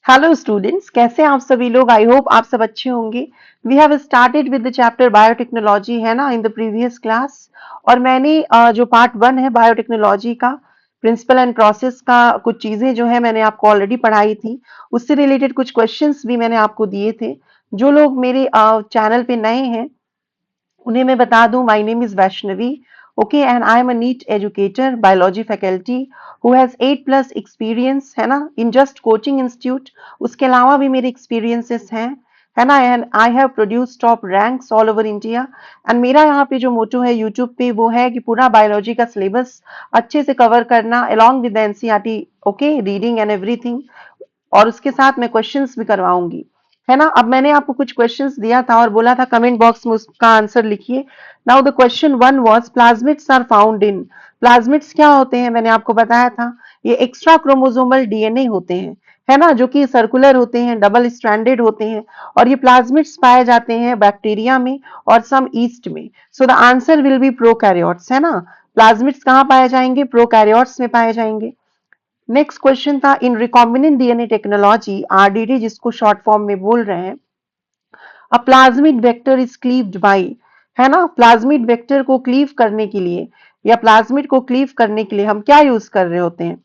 Hello students, कैसे हैं आप सभी लोग। आई होप आप सब अच्छे होंगे। We have started with the chapter biotechnology, है ना, इन द प्रीवियस क्लास। और मैंने जो पार्ट 1 है बायोटेक्नोलॉजी का, प्रिंसिपल एंड प्रोसेस का, कुछ चीजें जो है मैंने आपको ऑलरेडी पढ़ाई थी। उससे रिलेटेड कुछ क्वेश्चंस भी मैंने आपको दिए थे। जो लोग मेरे चैनल पे नए हैं उन्हें मैं बता दूं, my name is Vaishnavi, okay, and I am a NEET educator, biology faculty who has 8+ experience, है ना, इन जस्ट कोचिंग इंस्टीट्यूट। उसके अलावा भी मेरे एक्सपीरियंसेस हैं, है ना, and I have produce top ranks all over India. And मेरा यहाँ पे जो मोटो है यूट्यूब पे वो है कि पूरा बायोलॉजी का सिलेबस अच्छे से कवर करना along with NCERT, okay, reading and everything. और उसके साथ मैं क्वेश्चंस भी करवाऊंगी, है ना। अब मैंने आपको कुछ क्वेश्चंस दिया था और बोला था कमेंट बॉक्स में उसका आंसर लिखिए। Now the question 1 was plasmids are found in. Plasmids क्या होते हैं, मैंने आपको बताया था, ये एक्स्ट्रा क्रोमोसोमल डीएनए होते हैं, है ना, जो कि सर्कुलर होते हैं, डबल स्ट्रैंडेड होते हैं। और ये प्लाज्मिड्स पाए जाते हैं बैक्टीरिया में और सम ईस्ट में। सो the answer will B prokaryotes, है ना। प्लाज्मिड्स कहाँ पाए जाएंगे, प्रोकैरियोट्स में पाए जाएंगे। नेक्स्ट क्वेश्चन था in recombinant DNA technology, RDT जिसको शॉर्ट फॉर्म में बोल रहे हैं, a plasmid vector is cleaved by, है ना। प्लाज्मिड वेक्टर को क्लीव करने के लिए या प्लाज्मिड को क्लीव करने के लिए हम क्या यूज कर रहे होते हैं,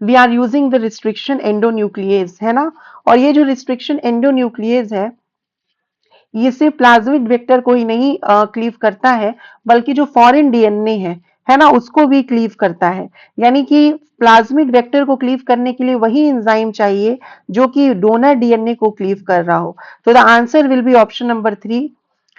we are using the restriction endonuclease, है ना। और ये जो रिस्ट्रिक्शन एंडोन्यूक्लियेज है ये सिर्फ प्लाज्मिड वेक्टर को ही नहीं क्लीव करता है, बल्कि जो फॉरेन डीएनए है ना, उसको भी क्लीव करता है। यानी कि प्लाज्मिड वेक्टर को क्लीव करने के लिए वही एंजाइम चाहिए जो कि डोनर डीएनए को क्लीव कर रहा हो। तो the answer will be option number 3,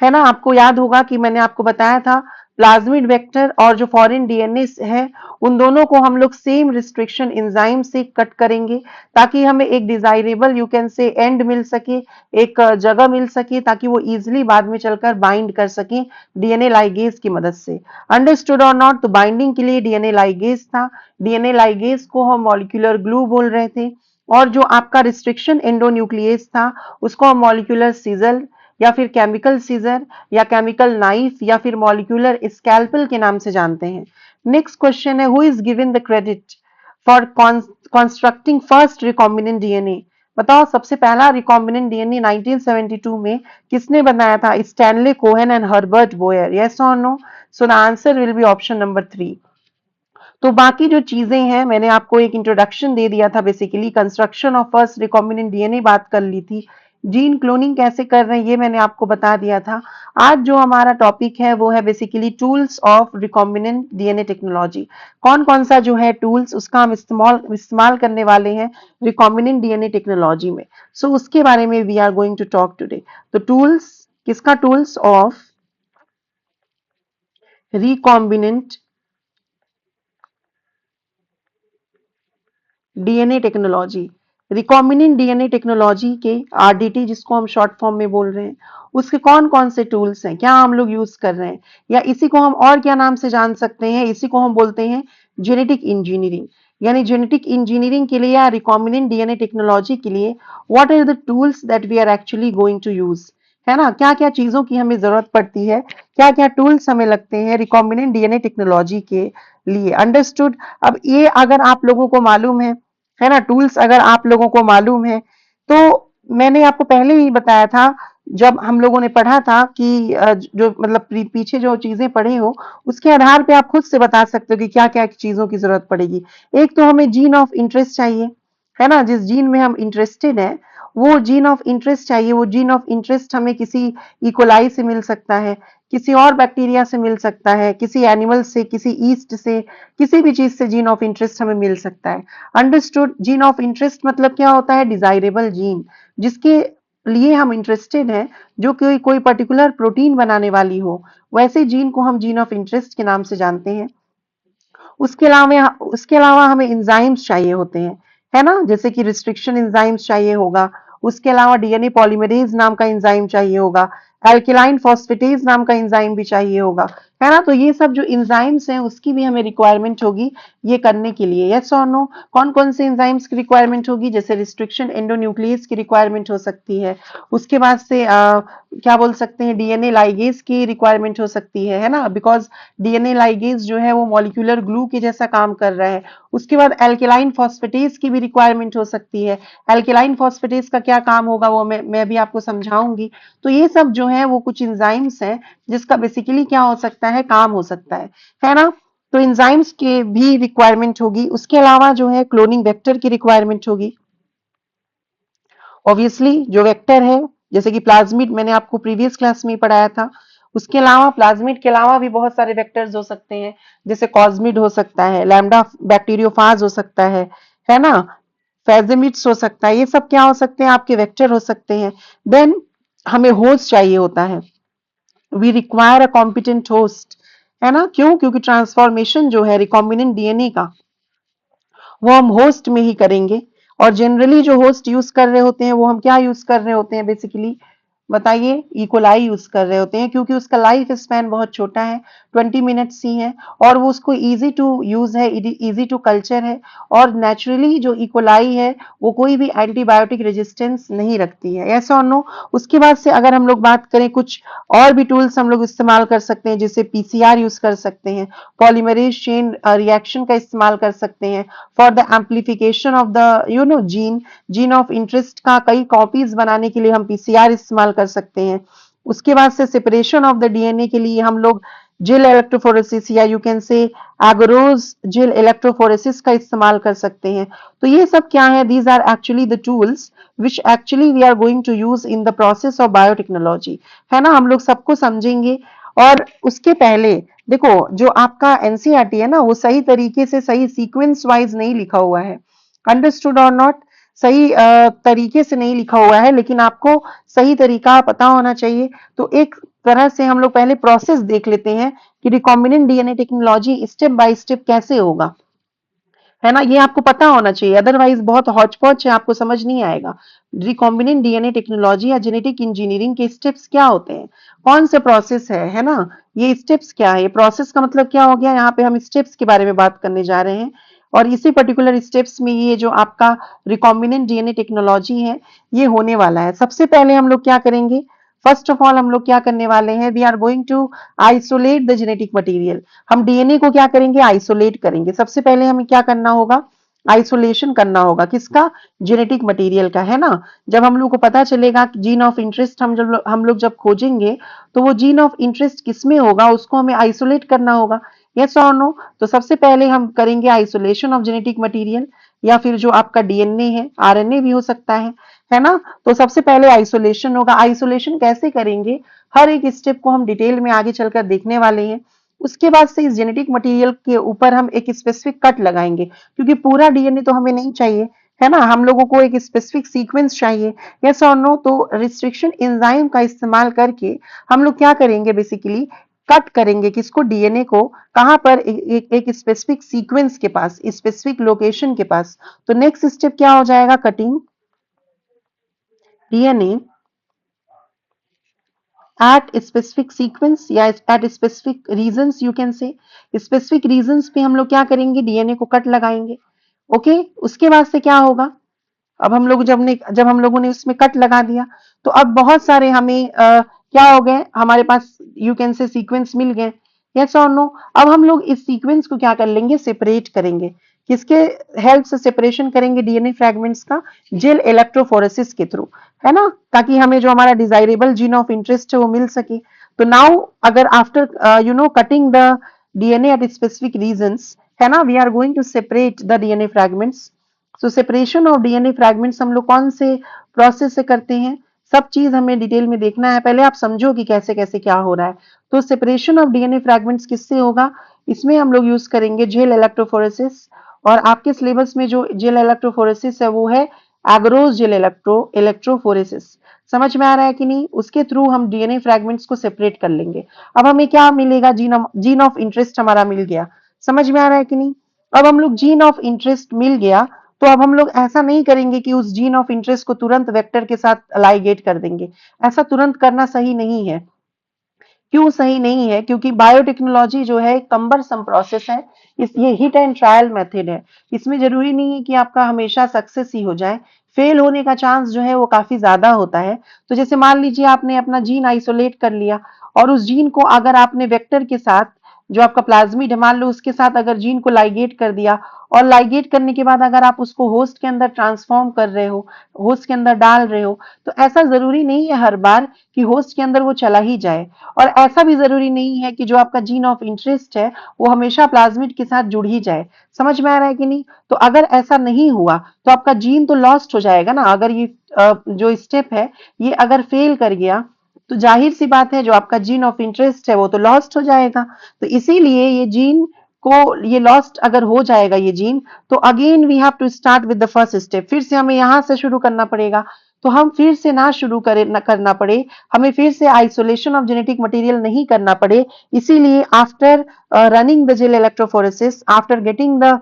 है ना। आपको याद होगा कि मैंने आपको बताया था प्लाज्मिड वेक्टर और जो फॉरेन डीएनए है उन दोनों को हम लोग सेम रिस्ट्रिक्शन एंजाइम से कट करेंगे, ताकि हमें एक desirable, you can say, end मिल सके, एक जगह मिल सके, ताकि वो इजिली बाद में चलकर बाइंड कर सके डीएनए लाइगेज की मदद से। अंडरस्टूड और नॉट, तो बाइंडिंग के लिए डीएनए लाइगेज था। डीएनए लाइगेज को हम मॉलिक्यूलर ग्लू बोल रहे थे। और जो आपका रिस्ट्रिक्शन एंडोन्यूक्लियेज था उसको हम मॉलिक्यूलर सीजर या फिर केमिकल सीजर या केमिकल नाइफ या फिर मॉलिक्यूलर स्कैल्पल के नाम से जानते हैं। नेक्स्ट क्वेश्चन है, who is given the credit for constructing first recombinant DNA. बताओ, सबसे पहला रिकॉम्बिनेंट डीएनए 1972 में किसने बनाया था, Stanley Cohen and Herbert Boyer, yes और no. So the answer will be option number 3। तो बाकी जो चीजें हैं मैंने आपको एक इंट्रोडक्शन दे दिया था, basically construction of first recombinant DNA बात कर ली थी। जीन क्लोनिंग कैसे कर रहे हैं ये मैंने आपको बता दिया था। आज जो हमारा टॉपिक है वो है basically tools of recombinant DNA technology. कौन कौन सा जो है टूल्स उसका हम इस्तेमाल करने वाले हैं रिकॉम्बिनेंट डीएनए टेक्नोलॉजी में। सो उसके बारे में we are going to talk today. तो टूल्स किसका, tools of recombinant DNA technology. Recombinant DNA technology के आरडीटी जिसको हम शॉर्ट फॉर्म में बोल रहे हैं, उसके कौन कौन से टूल्स हैं, क्या हम लोग यूज कर रहे हैं, या इसी को हम और क्या नाम से जान सकते हैं, इसी को हम बोलते हैं जेनेटिक इंजीनियरिंग। यानी जेनेटिक इंजीनियरिंग के लिए या रिकॉम्बिनेंट डीएनए टेक्नोलॉजी के लिए what are the tools that we are actually going to use, है ना। क्या क्या चीजों की हमें जरूरत पड़ती है, क्या क्या टूल्स हमें लगते हैं रिकॉम्बिनेंट डीएनए टेक्नोलॉजी के लिए। अंडरस्टूड। अब ये अगर आप लोगों को मालूम है ना, टूल्स अगर आप लोगों को मालूम है तो मैंने आपको पहले ही बताया था जब हम लोगों ने पढ़ा था कि जो मतलब पीछे जो चीजें पढ़े हो उसके आधार पे आप खुद से बता सकते हो कि क्या क्या चीजों की जरूरत पड़ेगी। एक तो हमें जीन ऑफ इंटरेस्ट चाहिए, है ना, जिस जीन में हम इंटरेस्टेड हैं वो जीन ऑफ इंटरेस्ट चाहिए। वो जीन ऑफ इंटरेस्ट हमें किसी इकोलाई से मिल सकता है, किसी और बैक्टीरिया से मिल सकता है, किसी एनिमल से, किसी ईस्ट से, किसी भी चीज से जीन ऑफ इंटरेस्ट हमें मिल सकता है। अंडरस्टूड। जीन ऑफ इंटरेस्ट मतलब क्या होता है, डिजायरेबल जीन जिसके लिए हम इंटरेस्टेड हैं, जो कोई पर्टिकुलर प्रोटीन बनाने वाली हो, वैसे जीन को हम जीन ऑफ इंटरेस्ट के नाम से जानते हैं। उसके अलावा हमें एंजाइम्स चाहिए होते हैं, है ना, जैसे कि रिस्ट्रिक्शन एंजाइम्स चाहिए होगा। उसके अलावा डीएनए पॉलीमरेज नाम का एंजाइम चाहिए होगा, एल्केलाइन फॉस्फेटेज नाम का एंजाइम भी चाहिए होगा। है ना। तो ये सब जो एंजाइम्स हैं उसकी भी हमें रिक्वायरमेंट होगी ये करने के लिए, यस और नो। कौन कौन से एंजाइम्स की रिक्वायरमेंट होगी, जैसे रिस्ट्रिक्शन एंडोन्यूक्लियस की रिक्वायरमेंट हो सकती है, उसके बाद से क्या बोल सकते हैं, डीएनए लाइगेज की रिक्वायरमेंट हो सकती है ना, बिकॉज डीएनए लाइगेज जो है वो मॉलिक्यूलर ग्लू के जैसा काम कर रहा है। उसके बाद एल्केलाइन फॉस्फेटेज की भी रिक्वायरमेंट हो सकती है। एल्केलाइन फॉस्फेटेज का क्या काम होगा वो मैं भी आपको समझाऊंगी। तो ये सब जो है वो कुछ एंजाइम्स हैं जिसका बेसिकली क्या हो सकता है, काम हो सकता है ना। तो एंजाइम्स के भी रिक्वायरमेंट होगी। उसके अलावा जो है क्लोनिंग वेक्टर की रिक्वायरमेंट होगी। ऑब्वियसली जो वेक्टर है, जैसे कि प्लाज्मिड मैंने आपको प्रीवियस क्लास में ही पढ़ाया था। उसके अलावा प्लाज्मिड के अलावा भी बहुत सारे वेक्टर्स हो सकते हैं, जैसे कॉस्मिड हो सकता है, लैम्डा बैक्टीरियोफाज हो सकता है ना, फेजेमिड्स हो सकता है। ये सब क्या हो सकते हैं, आपके वेक्टर हो सकते हैं। देन हमें होस्ट चाहिए होता है, we require a competent host, है ना। क्यों, क्योंकि ट्रांसफॉर्मेशन जो है रिकॉम्बिनेंट डीएनए का वो हम होस्ट में ही करेंगे। और जनरली जो होस्ट यूज कर रहे होते हैं वो हम क्या यूज कर रहे होते हैं, बेसिकली बताइए, इकोलाई यूज कर रहे होते हैं, क्योंकि उसका लाइफ स्पैन बहुत छोटा है, 20 मिनट्स ही है, और वो उसको इजी टू यूज है, इजी टू कल्चर है। और नेचुरली जो इकोलाई है वो कोई भी एंटीबायोटिक रेजिस्टेंस नहीं रखती है, यस और नो। उसके बाद से अगर हम लोग बात करें, कुछ और भी टूल्स हम लोग इस्तेमाल कर सकते हैं, जैसे पीसीआर यूज कर सकते हैं, पॉलीमरेज चेन रिएक्शन का इस्तेमाल कर सकते हैं for the amplification of the gene of interest का कई कॉपीज बनाने के लिए हम पीसीआर इस्तेमाल कर सकते हैं। उसके बाद से सेपरेशन ऑफ द डीएनए के लिए हम लोग जेल इलेक्ट्रोफोरेसिस या यू कैन से एगरोज जेल इलेक्ट्रोफोरेसिस का इस्तेमाल कर सकते हैं। तो ये सब क्या है, these are actually the tools which actually we are going to use in the process of biotechnology, है ना। हम लोग सबको समझेंगे। और उसके पहले देखो, जो आपका एनसीईआरटी है ना वो सही तरीके से सही सीक्वेंस वाइज नहीं लिखा हुआ है, अंडरस्टूड और नॉट, सही तरीके से नहीं लिखा हुआ है, लेकिन आपको सही तरीका पता होना चाहिए। तो एक तरह से हम लोग पहले प्रोसेस देख लेते हैं कि recombinant DNA technology step by step कैसे होगा, है ना। ये आपको पता होना चाहिए, अदरवाइज बहुत हौच पौच है, आपको समझ नहीं आएगा। रिकॉम्बिनेंट डीएनए टेक्नोलॉजी या जेनेटिक इंजीनियरिंग के स्टेप्स क्या होते हैं, कौन से प्रोसेस है ना। ये स्टेप्स क्या है, ये प्रोसेस का मतलब क्या हो गया, यहाँ पे हम स्टेप्स के बारे में बात करने जा रहे हैं। और इसी पर्टिकुलर स्टेप्स में ये जो आपका रिकॉम्बिनेंट डीएनए टेक्नोलॉजी है ये होने वाला है। सबसे पहले हम लोग क्या करेंगे, फर्स्ट ऑफ ऑल हम लोग क्या करने वाले हैं, we are going to isolate the genetic material. हम डीएनए को क्या करेंगे, आइसोलेट करेंगे। सबसे पहले हमें क्या करना होगा, आइसोलेशन करना होगा, किसका, जेनेटिक मटेरियल का, है ना। जब हम लोग को पता चलेगा कि जीन ऑफ इंटरेस्ट हम लोग जब खोजेंगे तो वो जीन ऑफ इंटरेस्ट किसमें होगा उसको हमें आइसोलेट करना होगा, यस और नो। तो सबसे पहले हम करेंगे आइसोलेशन ऑफ जेनेटिक मटेरियल, या फिर जो आपका डीएनए है, आरएनए भी हो सकता है ना। तो सबसे पहले आइसोलेशन होगा। आइसोलेशन कैसे करेंगे, हर एक स्टेप को हम डिटेल में आगे चलकर देखने वाले हैं। उसके बाद से इस जेनेटिक मटेरियल के ऊपर हम एक स्पेसिफिक कट लगाएंगे, क्योंकि पूरा डीएनए तो हमें नहीं चाहिए, है ना। हम लोगों को एक स्पेसिफिक सीक्वेंस चाहिए, यस और नो। तो रिस्ट्रिक्शन एंजाइम का इस्तेमाल करके हम लोग क्या करेंगे, बेसिकली कट करेंगे किसको, डीएनए को, कहां पर, एक स्पेसिफिक सीक्वेंस के पास, स्पेसिफिक लोकेशन के पास। तो नेक्स्ट स्टेप क्या हो जाएगा, cutting DNA at specific sequence या at specific regions, you can say specific regions पे हम लोग क्या करेंगे, डीएनए को कट लगाएंगे। ओके, उसके बाद से क्या होगा, अब हम लोग जब हम लोगों ने उसमें कट लगा दिया तो अब बहुत सारे हमें क्या हो गए, हमारे पास यू कैन से सीक्वेंस मिल गए, यस और नो। अब हम लोग इस सीक्वेंस को क्या कर लेंगे, सेपरेट करेंगे, किसके हेल्प से सेपरेशन करेंगे, डीएनए फ्रैगमेंट्स का, जेल इलेक्ट्रोफोरेसिस के थ्रू, है ना, ताकि हमें जो हमारा डिजायरेबल जीन ऑफ इंटरेस्ट है वो मिल सके। तो नाउ अगर after cutting the DNA at specific regions, है ना, we are going to separate the DNA fragments. So separation of DNA fragments हम लोग कौन से प्रोसेस से करते हैं, सब चीज हमें डिटेल में देखना है, पहले आप समझो कि कैसे कैसे क्या हो रहा है। तो सेपरेशन ऑफ डीएनए फ्रैगमेंट्स किससे होगा, इसमें हम लोग यूज करेंगे जेल इलेक्ट्रोफोरेसिस। और आपके सिलेबस में जो जेल इलेक्ट्रोफोरेसिस है वो है एग्रोज जेल इलेक्ट्रोफोरेसिस। समझ में आ रहा है कि नहीं, उसके थ्रू हम डीएनए फ्रैगमेंट्स को सेपरेट कर लेंगे। अब हमें क्या मिलेगा, जीन ऑफ इंटरेस्ट हमारा मिल गया। समझ में आ रहा है कि नहीं, अब हम लोग जीन ऑफ इंटरेस्ट मिल गया तो अब हम लोग ऐसा नहीं करेंगे कि उस जीन ऑफ इंटरेस्ट को तुरंत वेक्टर के साथ लाइगेट कर देंगे, ऐसा तुरंत करना सही नहीं है। क्यों सही नहीं है? क्योंकि बायोटेक्नोलॉजी जो है कम्बरसम प्रोसेस है। ये हिट एंड ट्रायल मेथड है। इसमें जरूरी नहीं है कि आपका हमेशा सक्सेस ही हो जाए, फेल होने का चांस जो है वो काफी ज्यादा होता है। तो जैसे मान लीजिए आपने अपना जीन आइसोलेट कर लिया और उस जीन को अगर आपने वेक्टर के साथ, जो आपका प्लाज्मिड है मान लो, उसके साथ अगर जीन को लाइगेट कर दिया और लाइगेट करने के बाद अगर आप उसको होस्ट के अंदर ट्रांसफॉर्म कर रहे हो, होस्ट के अंदर डाल रहे हो, तो ऐसा जरूरी नहीं है हर बार कि होस्ट के अंदर वो चला ही जाए। और ऐसा भी जरूरी नहीं है कि जो आपका जीन ऑफ इंटरेस्ट है वो हमेशा प्लाज्मिड के साथ जुड़ ही जाए। समझ में आ रहा है कि नहीं? तो अगर ऐसा नहीं हुआ तो आपका जीन तो लॉस्ट हो जाएगा ना। अगर ये जो स्टेप है ये अगर फेल कर गया तो जाहिर सी बात है जो आपका जीन ऑफ इंटरेस्ट है वो तो लॉस्ट हो जाएगा। तो इसीलिए ये जीन को, ये लॉस्ट अगर हो जाएगा ये जीन, तो again we have to start with the first step. फिर से हमें यहां से शुरू करना पड़ेगा। तो हम फिर से ना शुरू करें, ना करना पड़े, हमें फिर से आइसोलेशन ऑफ जेनेटिक मटेरियल नहीं करना पड़े, इसीलिए after running the gel electrophoresis, after getting the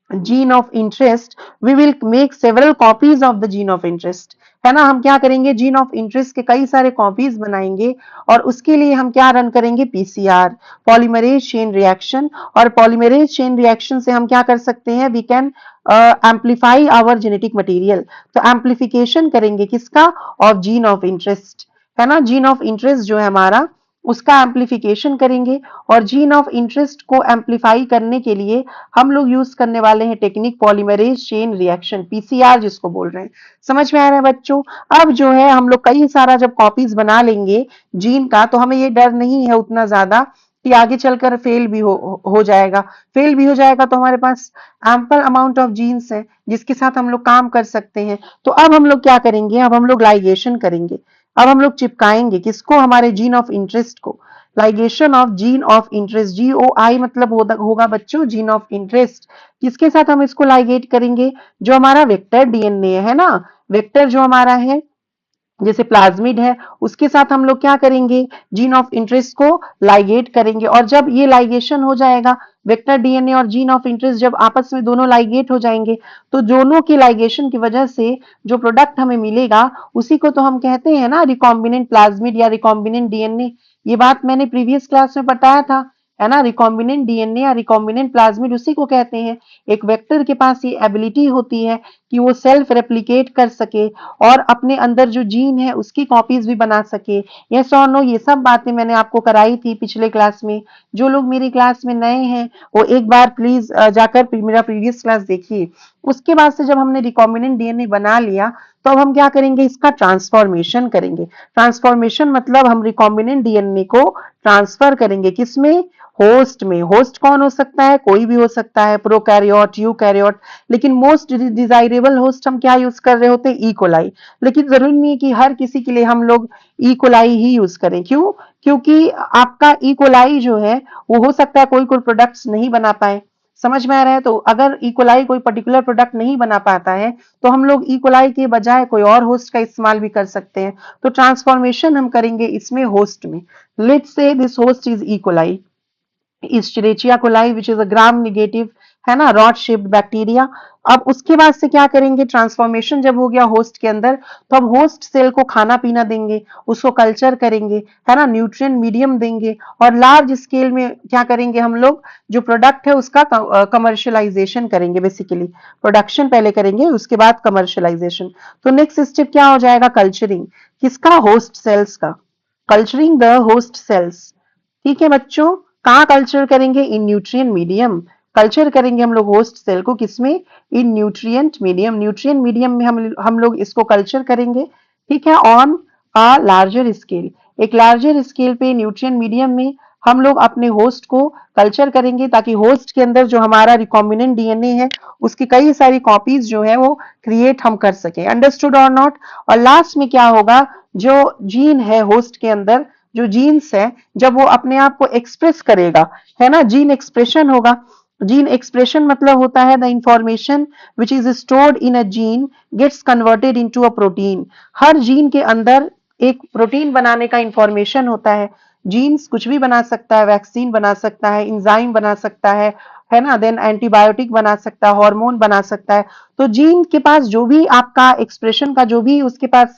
gene of interest, we will make several copies of the gene of interest, है ना। हम क्या करेंगे, जीन ऑफ इंटरेस्ट के कई सारे कॉपीज बनाएंगे और उसके लिए हम क्या रन करेंगे, पीसीआर, पॉलीमरेज चेन रिएक्शन। और पॉलीमरेज चेन रिएक्शन से हम क्या कर सकते हैं, we can amplify our genetic material. तो एम्पलीफिकेशन करेंगे किसका, ऑफ जीन ऑफ इंटरेस्ट, है ना। जीन ऑफ इंटरेस्ट जो है हमारा, उसका एम्पलीफिकेशन करेंगे। और जीन ऑफ इंटरेस्ट को एम्पलीफाई करने के लिए हम लोग यूज करने वाले हैं technique polymerase chain reaction, PCR जिसको बोल रहे हैं। समझ में आ रहा है बच्चों? अब जो है हम लोग कई सारा जब कॉपीज बना लेंगे जीन का, तो हमें ये डर नहीं है उतना ज्यादा कि आगे चलकर फेल भी हो जाएगा। फेल भी हो जाएगा तो हमारे पास एम्पल अमाउंट ऑफ जीन्स है जिसके साथ हम लोग काम कर सकते हैं। तो अब हम लोग क्या करेंगे, अब हम लोग लाइगेशन करेंगे। अब हम लोग चिपकाएंगे किसको, हमारे जीन ऑफ इंटरेस्ट को। Ligation of gene of interest, GOI मतलब होगा बच्चों जीन ऑफ इंटरेस्ट। किसके साथ हम इसको लाइगेट करेंगे, जो हमारा वेक्टर डीएनए है ना, वेक्टर जो हमारा है जैसे प्लाज्मिड है, उसके साथ हम लोग क्या करेंगे, जीन ऑफ इंटरेस्ट को लाइगेट करेंगे। और जब ये लाइगेशन हो जाएगा, वेक्टर डीएनए और जीन ऑफ इंटरेस्ट जब आपस में दोनों लाइगेट हो जाएंगे, तो दोनों की लाइगेशन की वजह से जो प्रोडक्ट हमें मिलेगा उसी को तो हम कहते हैं ना रिकॉम्बिनेंट प्लाज्मिड या रिकॉम्बिनेंट डीएनए। ये बात मैंने प्रीवियस क्लास में बताया था, है ना। रिकॉम्बिनेंट डीएनए या रिकॉम्बिनेंट प्लाज्मिड उसी को कहते हैं। एक वेक्टर के पास ये एबिलिटी होती है कि वो सेल्फ रेप्लिकेट कर सके और अपने अंदर जो जीन है उसकी कॉपीज भी बना सके। यस और नो, ये सब बातें मैंने आपको कराई थी पिछले क्लास में। जो लोग मेरी क्लास में नए हैं वो एक बार प्लीज जाकर मेरा प्रीवियस क्लास देखिए। उसके बाद से जब हमने रिकॉम्बिनेंट डीएनए बना लिया, तो अब हम क्या करेंगे, इसका ट्रांसफॉर्मेशन करेंगे। ट्रांसफॉर्मेशन मतलब हम रिकॉम्बिनेंट डीएनए को ट्रांसफर करेंगे किसमें, होस्ट में। होस्ट कौन हो सकता है, कोई भी हो सकता है, प्रोकैरियोट, यूकैरियोट। लेकिन मोस्ट डिजायरेबल होस्ट हम क्या यूज कर रहे होते हैं, ई कोलाई। लेकिन जरूरी नहीं है कि हर किसी के लिए हम लोग ई कोलाई ही यूज करें। क्यों? क्योंकि आपका ई कोलाई जो है वो हो सकता है कोई कोई प्रोडक्ट्स नहीं बना पाए। समझ में आ रहा है? तो अगर ई कोलाई कोई पर्टिकुलर प्रोडक्ट नहीं बना पाता है तो हम लोग ई कोलाई के बजाय कोई और होस्ट का इस्तेमाल भी कर सकते हैं। तो ट्रांसफॉर्मेशन हम करेंगे इसमें होस्ट में। Let's say this host is E coli, Escherichia coli which is a gram negative, है ना, रॉड शेप्ड बैक्टीरिया। अब उसके बाद से क्या करेंगे, ट्रांसफॉर्मेशन जब हो गया होस्ट के अंदर, तो अब होस्ट सेल को खाना पीना देंगे, उसको कल्चर करेंगे, है ना, न्यूट्रिएंट मीडियम देंगे और लार्ज स्केल में क्या करेंगे हम लोग, जो प्रोडक्ट है उसका कमर्शियलाइजेशन करेंगे। बेसिकली प्रोडक्शन पहले करेंगे उसके बाद कमर्शियलाइजेशन। तो नेक्स्ट स्टेप क्या हो जाएगा, कल्चरिंग किसका, होस्ट सेल्स का। कल्चरिंग द होस्ट सेल्स, ठीक है बच्चों। कहाँ कल्चर करेंगे, इन न्यूट्रिएंट मीडियम। कल्चर करेंगे हम लोग होस्ट सेल को किसमें, इन न्यूट्रिएंट मीडियम। न्यूट्रिएंट मीडियम में हम लोग इसको कल्चर करेंगे, ठीक है, ऑन अ लार्जर स्केल। एक लार्जर स्केल पे न्यूट्रिएंट मीडियम में हम लोग अपने होस्ट को कल्चर करेंगे ताकि होस्ट के अंदर जो हमारा रिकॉम्बिनेंट डीएनए है उसकी कई सारी कॉपीज जो है वो क्रिएट हम कर सके। अंडरस्टूड और नॉट? और लास्ट में क्या होगा, जो जीन है होस्ट के अंदर, जो जीन्स है, जब वो अपने आप को एक्सप्रेस करेगा, है ना, जीन एक्सप्रेशन होगा। जीन एक्सप्रेशन मतलब होता है the information which is stored in a gene gets converted into a protein. हर जीन के अंदर एक प्रोटीन बनाने का इंफॉर्मेशन होता है। जीन्स कुछ भी बना सकता है, वैक्सीन बना सकता है, इंजाइम बना सकता है ना, देन एंटीबायोटिक बना सकता है, हार्मोन बना सकता है। तो जीन के पास जो भी आपका एक्सप्रेशन का जो भी उसके पास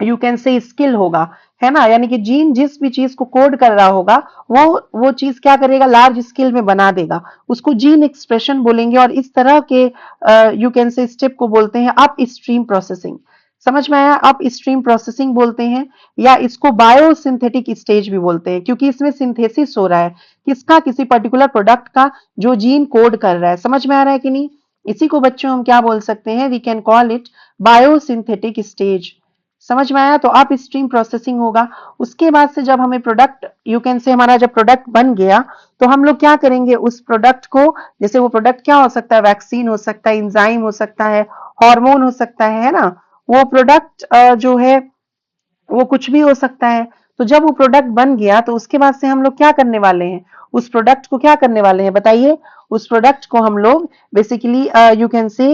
यू कैन से स्किल होगा, है ना, यानी कि जीन जिस भी चीज को कोड कर रहा होगा वो चीज क्या करेगा, लार्ज स्केल में बना देगा, उसको जीन एक्सप्रेशन बोलेंगे। और इस तरह के यू कैन से स्टेप को बोलते हैं अप स्ट्रीम प्रोसेसिंग। समझ में आया, अप स्ट्रीम प्रोसेसिंग बोलते हैं, या इसको बायोसिंथेटिक स्टेज भी बोलते हैं, क्योंकि इसमें सिंथेसिस हो रहा है किसका, किसी पर्टिकुलर प्रोडक्ट का जो जीन कोड कर रहा है। समझ में आ रहा है कि नहीं? इसी को बच्चों हम क्या बोल सकते हैं, we can call it biosynthetic stage. समझ में आया? तो अप स्ट्रीम प्रोसेसिंग होगा। उसके बाद से जब हमें प्रोडक्ट, यू कैन से हमारा जब प्रोडक्ट बन गया, तो हम लोग क्या करेंगे उस प्रोडक्ट को, जैसे वो प्रोडक्ट क्या हो सकता है, वैक्सीन हो सकता है, इंजाइम हो सकता है, हार्मोन हो सकता है ना, वो प्रोडक्ट जो है वो कुछ भी हो सकता है। तो जब वो प्रोडक्ट बन गया तो उसके बाद से हम लोग क्या करने वाले हैं, उस प्रोडक्ट को क्या करने वाले हैं बताइए, उस प्रोडक्ट को हम लोग बेसिकली यू कैन से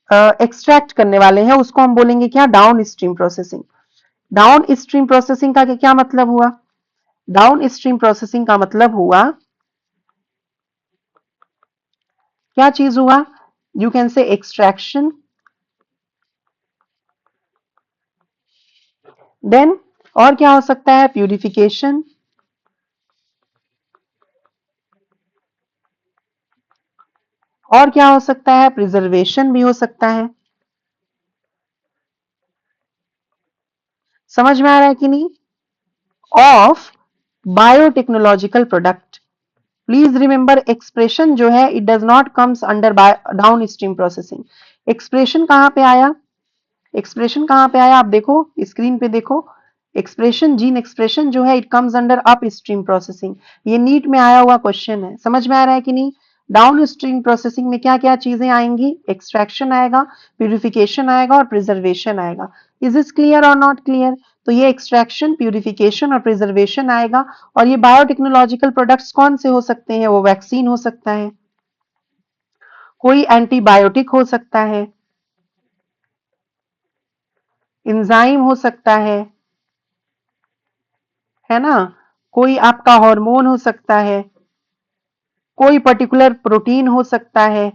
एक्सट्रैक्ट करने वाले हैं, उसको हम बोलेंगे क्या, down stream processing. Down stream processing का क्या मतलब हुआ, डाउन स्ट्रीम प्रोसेसिंग का मतलब हुआ, क्या चीज हुआ, you can say extraction, then और क्या हो सकता है, प्यूरिफिकेशन, और क्या हो सकता है, प्रिजर्वेशन भी हो सकता है। समझ में आ रहा है कि नहीं? Of biotechnological product. Please remember, expression जो है it does not comes under down stream processing. Expression कहां पे आया, एक्सप्रेशन कहां पे आया, आप देखो स्क्रीन पे देखो, एक्सप्रेशन, जीन एक्सप्रेशन जो है it comes under up stream processing. ये नीट में आया हुआ क्वेश्चन है। समझ में आ रहा है कि नहीं? डाउन स्ट्रीम प्रोसेसिंग में क्या क्या चीजें आएंगी, एक्सट्रैक्शन आएगा, प्यूरिफिकेशन आएगा और प्रिजर्वेशन आएगा। इज दिस क्लियर और नॉट क्लियर? तो ये एक्सट्रैक्शन, प्यूरिफिकेशन और प्रिजर्वेशन आएगा। और ये बायोटेक्नोलॉजिकल प्रोडक्ट्स कौन से हो सकते हैं, वो वैक्सीन हो सकता है, कोई एंटीबायोटिक हो सकता एंजाइम हो सकता है ना, कोई आपका हार्मोन हो सकता है, कोई पर्टिकुलर प्रोटीन हो सकता है,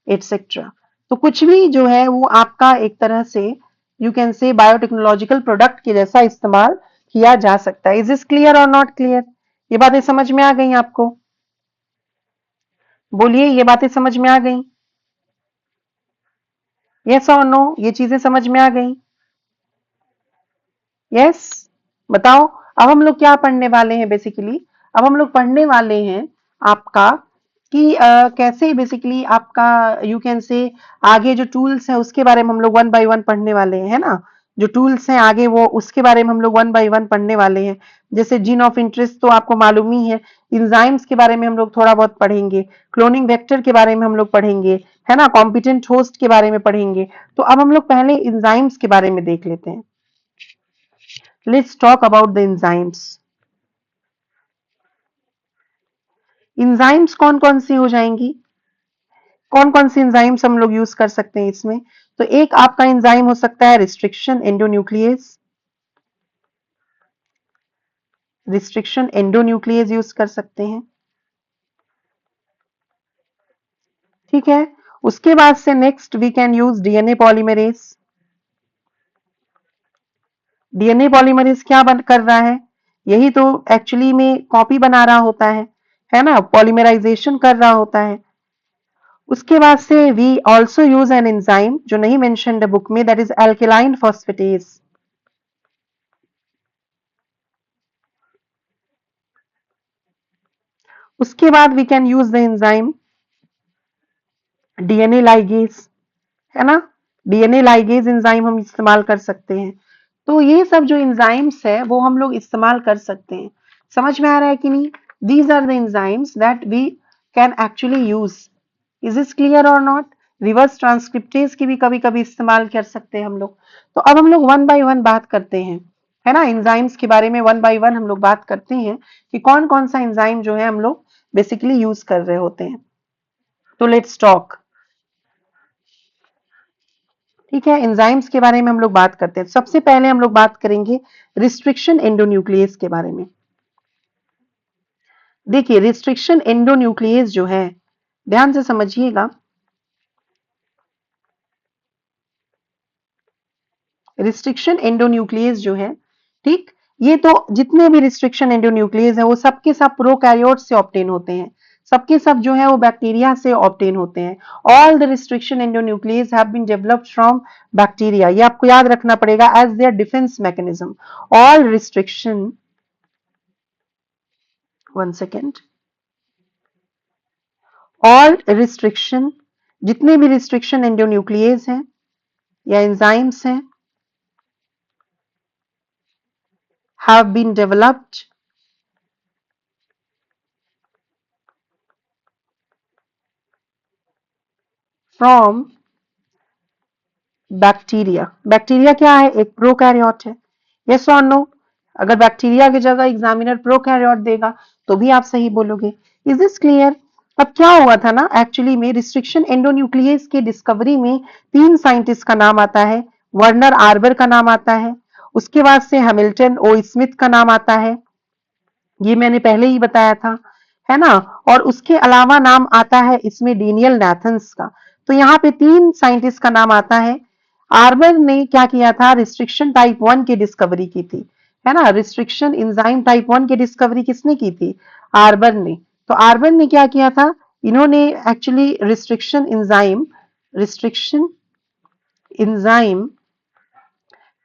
एटसेट्रा। तो कुछ भी जो है वो आपका एक तरह से यू कैन से बायोटेक्नोलॉजिकल प्रोडक्ट के जैसा इस्तेमाल किया जा सकता है। इज दिस क्लियर और नॉट क्लियर? ये बातें समझ में आ गई आपको? बोलिए, ये बातें समझ में आ गई? यस और नो, ये चीजें समझ में आ गई? यस, बताओ। अब हम लोग क्या पढ़ने वाले हैं बेसिकली, अब हम लोग पढ़ने वाले हैं आपका कि कैसे बेसिकली आपका यू कैन से आगे जो टूल्स है उसके बारे में हम लोग वन बाय वन पढ़ने वाले हैं, है ना। जो टूल्स हैं आगे वो उसके बारे में हम लोग वन बाय वन पढ़ने वाले हैं। जैसे जीन ऑफ इंटरेस्ट तो आपको मालूम ही है, इंजाइम्स के बारे में हम लोग थोड़ा बहुत पढ़ेंगे, क्लोनिंग वेक्टर के बारे में हम लोग पढ़ेंगे, है ना, कॉम्पिटेंट होस्ट के बारे में पढ़ेंगे। तो अब हम लोग पहले इंजाइम्स के बारे में देख लेते हैं। Let's talk about the enzymes. Enzymes कौन कौन सी हो जाएंगी, कौन कौन सी एंजाइम्स हम लोग यूज कर सकते हैं इसमें? तो एक आपका एंजाइम हो सकता है restriction endonuclease, restriction endonuclease use कर सकते हैं, ठीक है। उसके बाद से next we can use DNA polymerase. DNA polymerase क्या कर रहा है, यही तो एक्चुअली में कॉपी बना रहा होता है ना, पॉलीमराइजेशन कर रहा होता है। उसके बाद से we also use an enzyme जो नहीं मेंशन्ड बुक में, दैट इज अल्केलाइन फॉस्फेटेज। उसके बाद we can use the enzyme DNA ligase, है ना, डीएनए लाइगेज एंजाइम हम इस्तेमाल कर सकते हैं। तो ये सब जो एंजाइम्स है वो हम लोग इस्तेमाल कर सकते हैं। समझ में आ रहा है कि नहीं? These are the enzymes that we can actually use. Is this clear और नॉट? रिवर्स ट्रांसक्रिप्टेज की भी कभी कभी इस्तेमाल कर सकते हैं हम लोग। तो अब हम लोग वन बाय वन बात करते हैं, है ना, एंजाइम्स के बारे में वन बाय वन हम लोग बात करते हैं कि कौन कौन सा एंजाइम जो है हम लोग बेसिकली यूज कर रहे होते हैं। तो लेट्स टॉक, ठीक है, एंजाइम्स के बारे में हम लोग बात करते हैं। सबसे पहले हम लोग बात करेंगे रिस्ट्रिक्शन एंडोन्यूक्लियस के बारे में। देखिए रिस्ट्रिक्शन एंडोन्यूक्लियस जो है, ध्यान से समझिएगा, रिस्ट्रिक्शन एंडोन्यूक्लियस जो है, ठीक, ये तो जितने भी रिस्ट्रिक्शन एंडोन्यूक्लियस है वो सबके सब प्रोकैरियोट से ऑब्टेन होते हैं, सबके सब जो है वो बैक्टीरिया से ऑब्टेन होते हैं। All the restriction endonuclease have been developed from bacteria, ये आपको याद रखना पड़ेगा as their defence mechanism. All restriction, one second, all restriction, जितने भी रिस्ट्रिक्शन एंडोन्यूक्लियस हैं या एंजाइम्स हैं, have been developed from bacteria. Bacteria क्या है? एक प्रोकैरियोट है। यस और नो? अगर बैक्टीरिया की जगह एग्जामिनर प्रोकैरियोट देगा तो भी आप सही बोलोगे। Is this clear? अब क्या हुआ था ना, एक्चुअली में रिस्ट्रिक्शन एंडोन्यूक्लियस के डिस्कवरी में 3 साइंटिस्ट का नाम आता है। वर्नर आर्बर का नाम आता है, उसके बाद से हैमिल्टन ओ स्मिथ का नाम आता है, ये मैंने पहले ही बताया था, है ना। और उसके अलावा नाम आता है इसमें डेनियल नाथन्स का। तो यहाँ पे 3 साइंटिस्ट का नाम आता है। आर्बर ने क्या किया था? रिस्ट्रिक्शन टाइप 1 की डिस्कवरी की थी, है ना। रिस्ट्रिक्शन एंजाइम टाइप 1 की डिस्कवरी किसने की थी? आर्बर ने। तो आर्बर ने क्या किया था? इन्होंने एक्चुअली रिस्ट्रिक्शन एंजाइम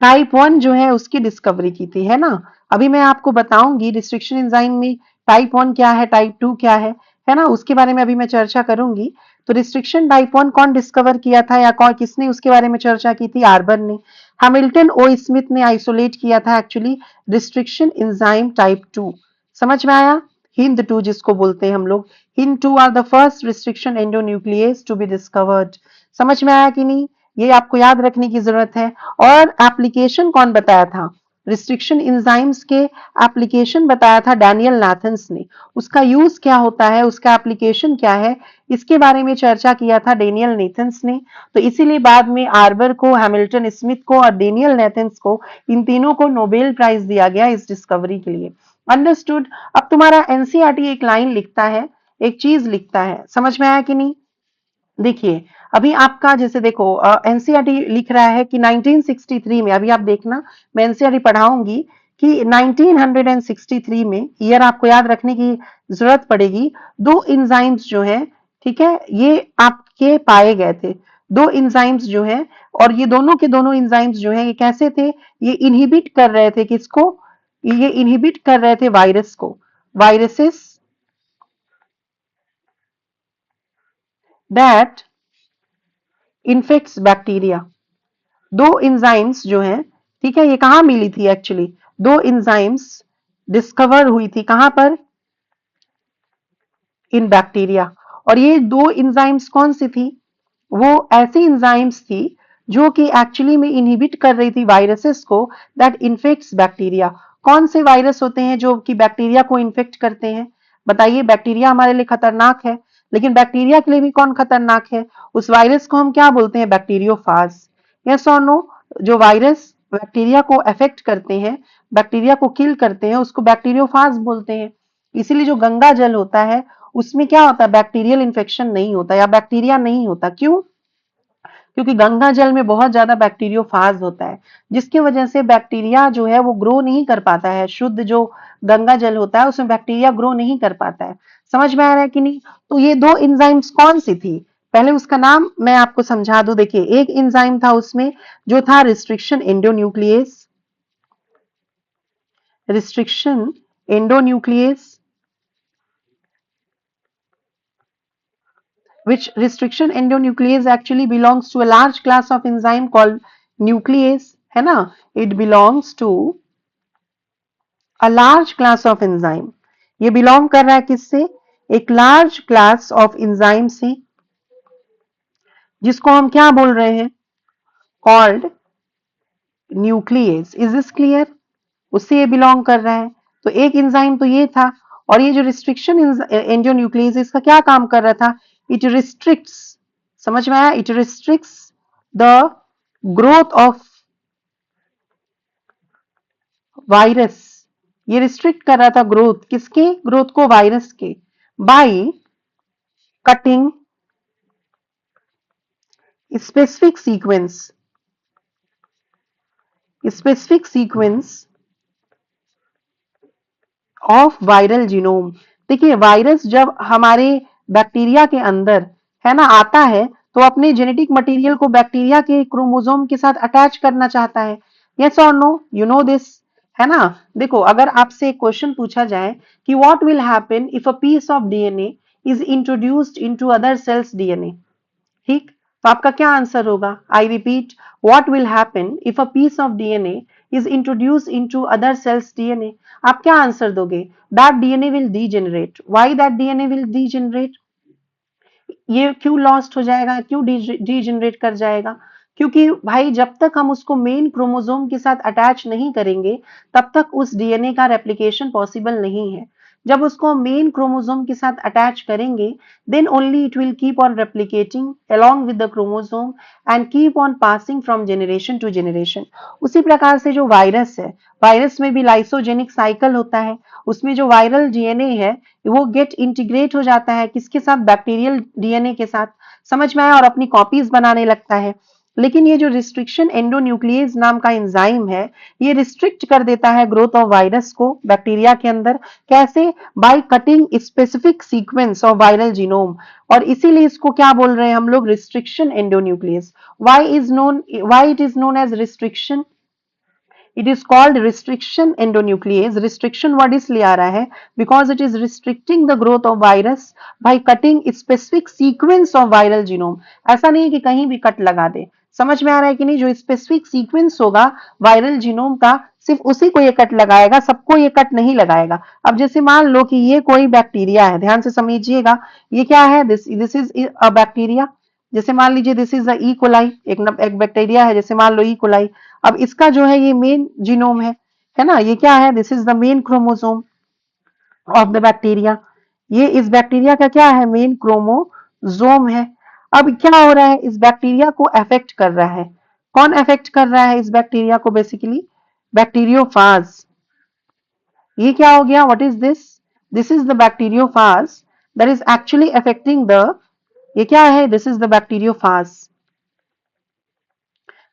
टाइप 1 जो है उसकी डिस्कवरी की थी, है ना। अभी मैं आपको बताऊंगी रिस्ट्रिक्शन एंजाइम में टाइप 1 क्या है, टाइप 2 क्या है ना, उसके बारे में अभी मैं चर्चा करूंगी। तो रिस्ट्रिक्शन टाइप 1 कौन डिस्कवर किया था या कौन किसने उसके बारे में चर्चा की थी? आर्बर ने। हैमिल्टन ओ स्मिथ ने आइसोलेट किया था एक्चुअली रिस्ट्रिक्शन एंजाइम टाइप 2। समझ में आया? हिंद 2 जिसको बोलते हैं हम लोग, Hind 2 are the first restriction endonuclease to be discovered. समझ में आया कि नहीं? ये आपको याद रखने की जरूरत है। और एप्लीकेशन कौन बताया था? रिस्ट्रिक्शन एंजाइम्स के एप्लीकेशन बताया था डैनियल नाथन्स ने। उसका यूज क्या होता है, उसका एप्लीकेशन क्या है, इसके बारे में चर्चा किया था डेनियल नेथन्स ने। तो इसीलिए बाद में आर्बर को, हैमिल्टन स्मिथ को और डेनियल नेथन्स को, इन तीनों को नोबेल प्राइज दिया गया इस डिस्कवरी के लिए। अंडरस्टूड? अब तुम्हारा एनसीईआरटी एक लाइन लिखता है, एक चीज लिखता है, समझ में आया कि नहीं? देखिए, अभी आपका जैसे देखो एनसीईआरटी लिख रहा है कि 1963 में, अभी आप देखना मैं एनसीईआरटी पढ़ाऊंगी कि 1963 में, ईयर आपको याद रखने की जरूरत पड़ेगी, 2 इंजाइम्स जो है, ठीक है, ये आपके पाए गए थे। 2 इंजाइम्स जो है, और ये दोनों के दोनों इंजाइम्स जो है ये कैसे थे? ये इनहिबिट कर रहे थे किसको? ये इनहिबिट कर रहे थे वायरस को, viruses that infects bacteria. 2 enzymes जो हैं, ठीक है, ये कहाँ मिली थी एक्चुअली? 2 इंजाइम्स डिस्कवर हुई थी कहाँ पर? इन बैक्टीरिया। और ये 2 इंजाइम्स कौन सी थी? वो ऐसी इंजाइम्स थी जो कि एक्चुअली में इनहिबिट कर रही थी वायरसेस को दैट इन्फेक्ट्स बैक्टीरिया। कौन से वायरस होते हैं जो कि बैक्टीरिया को इन्फेक्ट करते हैं? बताइए, बैक्टीरिया हमारे लिए खतरनाक है, लेकिन बैक्टीरिया के लिए भी कौन खतरनाक है? उस वायरस को हम क्या बोलते हैं? बैक्टीरियोफाज। यस और नो? जो वायरस बैक्टीरिया को अफेक्ट करते हैं, बैक्टीरिया को किल करते हैं, उसको बैक्टीरियोफाज बोलते हैं। इसीलिए जो गंगा जल होता है उसमें क्या होता है? बैक्टीरियल इन्फेक्शन नहीं होता या बैक्टीरिया नहीं होता। क्यों? क्योंकि गंगा जल में बहुत ज्यादा बैक्टीरियोफाज होता है, जिसकी वजह से बैक्टीरिया जो है वो ग्रो नहीं कर पाता है। शुद्ध जो गंगा जल होता है उसमें बैक्टीरिया ग्रो नहीं कर पाता है। समझ में आ रहा है कि नहीं? तो ये 2 एंजाइम्स कौन सी थी? पहले उसका नाम मैं आपको समझा दूं। देखिए, एक एंजाइम था उसमें जो था restriction endonuclease, restriction endonuclease, which restriction endonuclease actually belongs to a large class of enzyme called nuclease, है ना। It belongs to a large class of enzyme. ये belong कर रहा है किससे? एक large class of enzyme से, जिसको हम क्या बोल रहे हैं? called nuclease. Is this clear? उससे ये बिलोंग कर रहा है। तो एक एंजाइम तो ये था, और ये जो रिस्ट्रिक्शन एंडोन्यूक्लियस इसका क्या काम कर रहा था? इट रिस्ट्रिक्ट्स, समझ में आया? It restricts the growth of virus. ये रिस्ट्रिक्ट कर रहा था ग्रोथ किसके? ग्रोथ को वायरस के, bye cutting specific sequence, specific sequence of viral genome. देखिए वायरस जब हमारे बैक्टीरिया के अंदर है ना आता है तो अपने जेनेटिक मटेरियल को बैक्टीरिया के क्रोमोसोम के साथ अटैच करना चाहता है। यस और नो, यू नो दिस, है ना। देखो अगर आपसे एक क्वेश्चन पूछा जाए कि what will happen if a piece of DNA is introduced into other cells DNA, ठीक, तो आपका क्या आंसर होगा? I repeat, what will happen if a piece of DNA is introduce into other cells DNA? आप क्या answer दोगे? That DNA will degenerate. Why that DNA will degenerate? ये क्यों लॉस्ट हो जाएगा, क्यों डीजेनरेट कर जाएगा? क्योंकि भाई जब तक हम उसको मेन क्रोमोसोम के साथ अटैच नहीं करेंगे तब तक उस डीएनए का रेप्लिकेशन पॉसिबल नहीं है। जब उसको मेन क्रोमोसोम के साथ अटैच करेंगे then only it will keep on replicating along with the chromosome and keep on passing from generation to generation। उसी प्रकार से जो वायरस है, वायरस में भी लाइसोजेनिक साइकिल होता है। उसमें जो वायरल डीएनए है वो गेट इंटीग्रेट हो जाता है किसके साथ? बैक्टीरियल डीएनए के साथ। समझ में आया? और अपनी कॉपीज बनाने लगता है। लेकिन ये जो रिस्ट्रिक्शन एंडोन्यूक्लियेज नाम का एंजाइम है ये रिस्ट्रिक्ट कर देता है ग्रोथ ऑफ वायरस को बैक्टीरिया के अंदर। कैसे? By cutting specific sequence of viral genome. और इसीलिए इसको क्या बोल रहे हैं हम लोग? Restriction endonuclease. Why it is known as restriction? It is called restriction endonuclease. Restriction word इसलिए आ रहा है because it is restricting the growth of virus by cutting specific sequence of viral genome. ऐसा नहीं है कि कहीं भी कट लगा दे। समझ में आ रहा है कि नहीं? जो स्पेसिफिक सीक्वेंस होगा वायरल जीनोम का सिर्फ उसी को ये कट लगाएगा, सबको ये कट नहीं लगाएगा। अब जैसे मान लो कि ये कोई बैक्टीरिया है, ध्यान से समझिएगा, ये क्या है? This is a bacteria. जैसे मान लीजिए this is the E coli, एक बैक्टीरिया है, जैसे मान लो ई कोलाई। अब इसका जो है ये मेन जीनोम है ना, ये क्या है? This is the main chromosome of the bacteria. ये इस बैक्टीरिया का क्या है? मेन क्रोमोसोम है। अब क्या हो रहा है? इस बैक्टीरिया को अफेक्ट कर रहा है। कौन अफेक्ट कर रहा है इस बैक्टीरिया को? Basically bacteriophage. ये क्या हो गया? What is this? This is the bacteriophage that is actually affecting the, ये क्या है? This is the bacteriophage.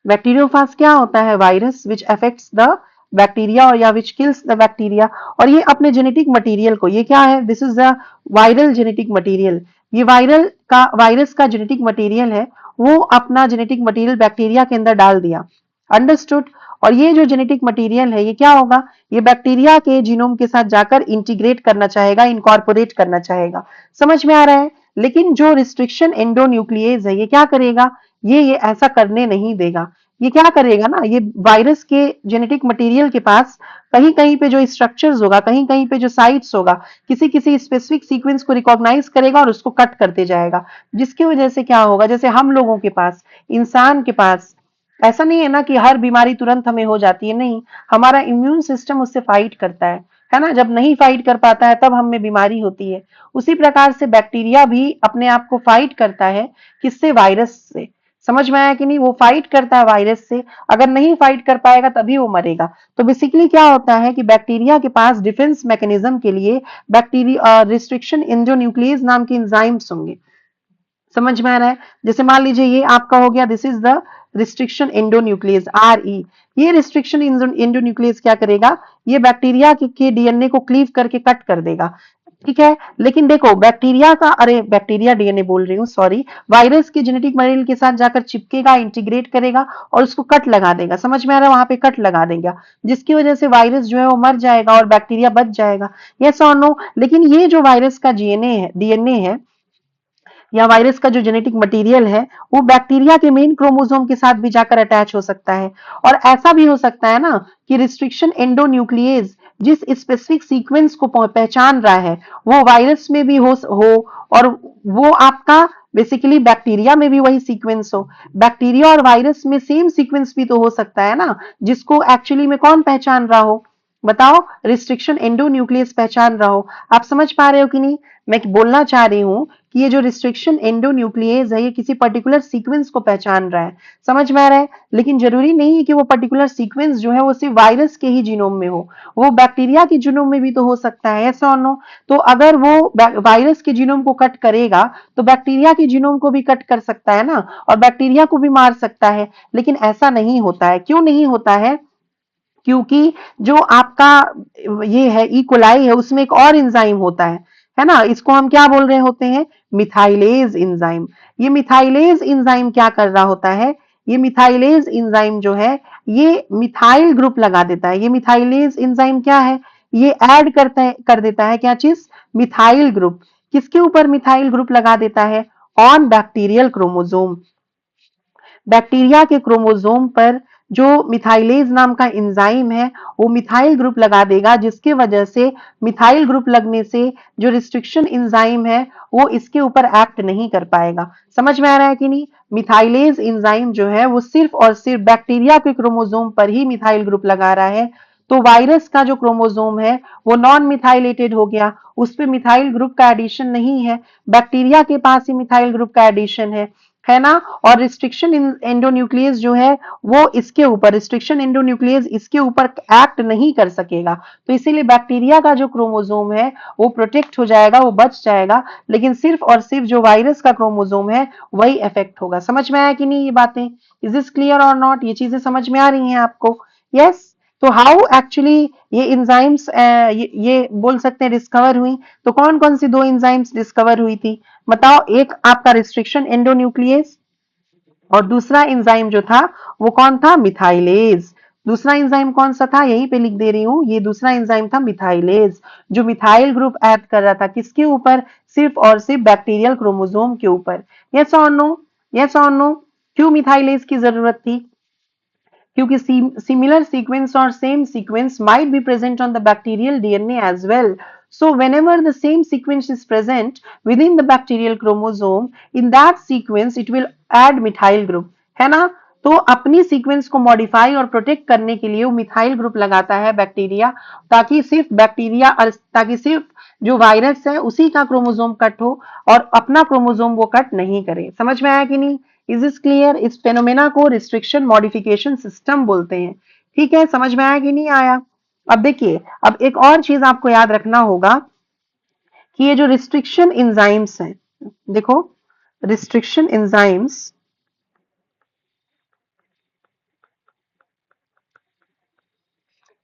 Bacteriophage क्या होता है? Virus which affects the bacteria और या विच किल्स द बैक्टीरिया। और ये अपने जेनेटिक मटेरियल को, ये क्या है? This is the viral genetic material. ये वायरस का जेनेटिक मटेरियल है, वो अपना जेनेटिक मटेरियल बैक्टीरिया के अंदर डाल दिया। अंडरस्टूड? और ये जो जेनेटिक मटेरियल है ये क्या होगा? ये बैक्टीरिया के जीनोम के साथ जाकर इंटीग्रेट करना चाहेगा, इनकॉर्पोरेट करना चाहेगा। समझ में आ रहा है? लेकिन जो रिस्ट्रिक्शन एंडोन्यूक्लियेज है ये क्या करेगा? ये ऐसा करने नहीं देगा। ये क्या करेगा ना, ये वायरस के जेनेटिक मटेरियल के पास कहीं कहीं पे जो स्ट्रक्चर्स होगा, कहीं कहीं पे जो साइट्स होगा, किसी किसी स्पेसिफिक सीक्वेंस को रिकॉग्नाइज करेगा और उसको कट करते जाएगा। जिसकी वजह से क्या होगा? जैसे हम लोगों के पास, इंसान के पास ऐसा नहीं है ना कि हर बीमारी तुरंत हमें हो जाती है, नहीं। हमारा इम्यून सिस्टम उससे फाइट करता है ना। जब नहीं फाइट कर पाता है तब हमें बीमारी होती है। उसी प्रकार से बैक्टीरिया भी अपने आप को फाइट करता है, किससे? वायरस से। समझ में आया कि नहीं? वो फाइट करता है वायरस से। अगर नहीं फाइट कर पाएगा तभी वो मरेगा। तो बेसिकली क्या होता है कि बैक्टीरिया के पास डिफेंस मैकेनिज्म के लिए बैक्टीरिया रिस्ट्रिक्शन एंडोन्यूक्लियेज नाम के एंजाइम्स होंगे। समझ में आ रहा है? जैसे मान लीजिए ये आपका हो गया, this is the restriction endonuclease, RE। ये रिस्ट्रिक्शन एंडोन्यूक्लियस क्या करेगा? ये बैक्टीरिया के डीएनए को क्लीव करके कट कर देगा। ठीक है, लेकिन देखो बैक्टीरिया का, अरे बैक्टीरिया डीएनए बोल रही हूँ, सॉरी, वायरस के जेनेटिक मटेरियल के साथ जाकर चिपकेगा, इंटीग्रेट करेगा और उसको कट लगा देगा। समझ में आ रहा है? वहां पे कट लगा देगा, जिसकी वजह से वायरस जो है वो मर जाएगा और बैक्टीरिया बच जाएगा। यस और नो? लेकिन ये जो वायरस का डीएनए है या वायरस का जो जेनेटिक मटेरियल है वो बैक्टीरिया के मेन क्रोमोसोम के साथ भी जाकर अटैच हो सकता है। और ऐसा भी हो सकता है ना कि रिस्ट्रिक्शन एंडोन्यूक्लियेज जिस स्पेसिफिक सीक्वेंस को पहचान रहा है वो वायरस में भी हो और वो आपका बेसिकली बैक्टीरिया में भी वही सीक्वेंस हो। बैक्टीरिया और वायरस में सेम सीक्वेंस भी तो हो सकता है ना, जिसको एक्चुअली में कौन पहचान रहा हो? बताओ, रिस्ट्रिक्शन एंडोन्यूक्लियस पहचान रहा हो। आप समझ पा रहे हो कि नहीं? मैं बोलना चाह रही हूं कि ये जो रिस्ट्रिक्शन एंडोन्यूक्लियेज है ये किसी पर्टिकुलर सीक्वेंस को पहचान रहा है। समझ में आ रहा है? लेकिन जरूरी नहीं है कि वो पर्टिकुलर सीक्वेंस जो है वो सिर्फ वायरस के ही जीनोम में हो, वो बैक्टीरिया के जीनोम में भी तो हो सकता है। ऐसा और नो? तो अगर वो वायरस के जीनोम को कट करेगा तो बैक्टीरिया के जीनोम को भी कट कर सकता है ना, और बैक्टीरिया को भी मार सकता है। लेकिन ऐसा नहीं होता है। क्यों नहीं होता है? क्योंकि जो आपका ये है इकोलाई है उसमें एक और एंजाइम होता है ना, इसको हम क्या बोल रहे होते हैं, मिथाइलेज एंजाइम। ये मिथाइलेज एंजाइम क्या कर रहा होता है, ये मिथाइलेज एंजाइम जो है ये मिथाइल ग्रुप लगा देता है। ये मिथाइलेज एंजाइम क्या है, ये ऐड कर देता है क्या चीज, मिथाइल ग्रुप। किसके ऊपर मिथाइल ग्रुप लगा देता है, ऑन बैक्टीरियल क्रोमोसोम। बैक्टीरिया के क्रोमोसोम पर जो मिथाइलेज नाम का एंजाइम है वो मिथाइल ग्रुप लगा देगा, जिसके वजह से मिथाइल ग्रुप लगने से जो रिस्ट्रिक्शन एंजाइम है वो इसके ऊपर एक्ट नहीं कर पाएगा। समझ में आ रहा है कि नहीं, मिथाइलेज एंजाइम जो है वो सिर्फ और सिर्फ बैक्टीरिया के क्रोमोसोम पर ही मिथाइल ग्रुप लगा रहा है। तो वायरस का जो क्रोमोसोम है वो नॉन मिथाइलेटेड हो गया, उस पर मिथाइल ग्रुप का एडिशन नहीं है। बैक्टीरिया के पास ही मिथाइल ग्रुप का एडिशन है ना। और रिस्ट्रिक्शन एंडोन्यूक्लियस जो है वो इसके ऊपर, रिस्ट्रिक्शन एंडोन्यूक्लियस इसके ऊपर एक्ट नहीं कर सकेगा। तो इसीलिए बैक्टीरिया का जो क्रोमोसोम है वो प्रोटेक्ट हो जाएगा, वो बच जाएगा, लेकिन सिर्फ और सिर्फ जो वायरस का क्रोमोसोम है वही इफेक्ट होगा। समझ में आया कि नहीं ये बातें, इज दिस क्लियर और नॉट, ये चीजें समझ में आ रही हैं आपको, यस। तो हाउ एक्चुअली ये एंजाइम्स ये बोल सकते हैं डिस्कवर हुई, तो कौन कौन सी दो एंजाइम्स डिस्कवर हुई थी बताओ, एक आपका रिस्ट्रिक्शन एंडोन्यूक्लियस और दूसरा एंजाइम जो था वो कौन था, मिथाइलेज। दूसरा एंजाइम कौन सा था, यहीं पे लिख दे रही हूं, ये दूसरा एंजाइम था मिथाइलेज, जो मिथाइल ग्रुप ऐड कर रहा था किसके ऊपर, सिर्फ और सिर्फ बैक्टीरियल क्रोमोसोम के ऊपर। यस और नो, यस और नो। क्यों मिथाइलेज की जरूरत थी, क्योंकि similar sequence or same sequence might be present on the bacterial DNA as well. So whenever the same sequence is present within the bacterial chromosome, in that sequence it will add methyl group, है ना। तो अपनी sequence को modify और protect करने के लिए वो मिथाइल ग्रुप लगाता है बैक्टीरिया, ताकि सिर्फ बैक्टीरिया, ताकि सिर्फ जो वायरस है उसी का क्रोमोसोम कट हो और अपना क्रोमोसोम वो कट नहीं करे। समझ में आया कि नहीं, इज दिस क्लियर। इस फेनोमेना को रिस्ट्रिक्शन मॉडिफिकेशन सिस्टम बोलते हैं। ठीक है, समझ में आया कि नहीं आया। अब देखिए, अब एक और चीज आपको याद रखना होगा कि ये जो रिस्ट्रिक्शन एंजाइम्स हैं, देखो रिस्ट्रिक्शन एंजाइम्स,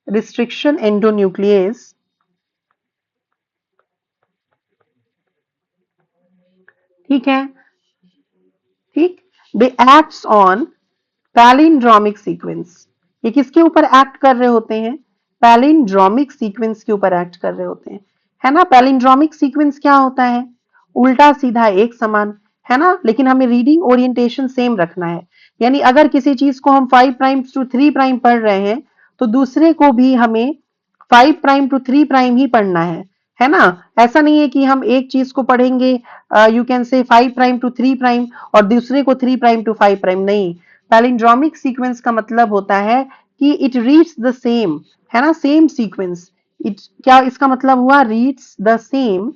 रिस्ट्रिक्शन एंडोन्यूक्लियस, ठीक है, ठीक, दे एक्ट्स ऑन पैलिंड्रोमिक सीक्वेंस। ये किसके ऊपर एक्ट कर रहे होते हैं, पैलिंड्रोमिक सीक्वेंस के ऊपर एक्ट कर रहे होते हैं, है ना। पैलिंड्रोमिक सीक्वेंस क्या होता है, उल्टा सीधा एक समान, है ना, लेकिन हमें रीडिंग ओरिएंटेशन सेम रखना है। यानी अगर किसी चीज को हम 5 प्राइम टू 3 प्राइम पढ़ रहे हैं तो दूसरे को भी हमें 5 प्राइम टू 3 प्राइम ही पढ़ना है ना। ऐसा नहीं है कि हम एक चीज को पढ़ेंगे, यू कैन से 5 प्राइम टू 3 प्राइम और दूसरे को 3 प्राइम टू 5 प्राइम, नहीं। पैलिंड्रोमिक सीक्वेंस का मतलब होता है कि इट रीड्स द सेम, है ना, सेम सीक्वेंस। इट क्या इसका मतलब हुआ, reads the same,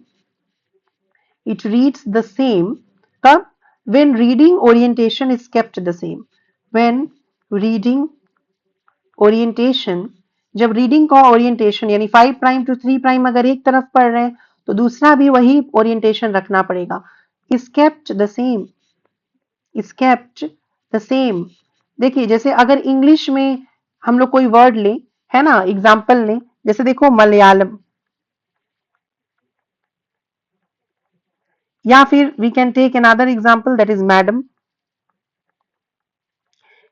it reads the same कब, when reading orientation is kept the same, when reading orientation, जब रीडिंग का ओरिएंटेशन यानी 5 प्राइम टू 3 प्राइम अगर एक तरफ पढ़ रहे हैं तो दूसरा भी वही ओरिएंटेशन रखना पड़ेगा, is kept the same, is kept the same। देखिए जैसे अगर इंग्लिश में हम लोग कोई वर्ड लें, है ना, एग्जाम्पल लें, जैसे देखो मलयालम, या फिर we can take another example that is madam.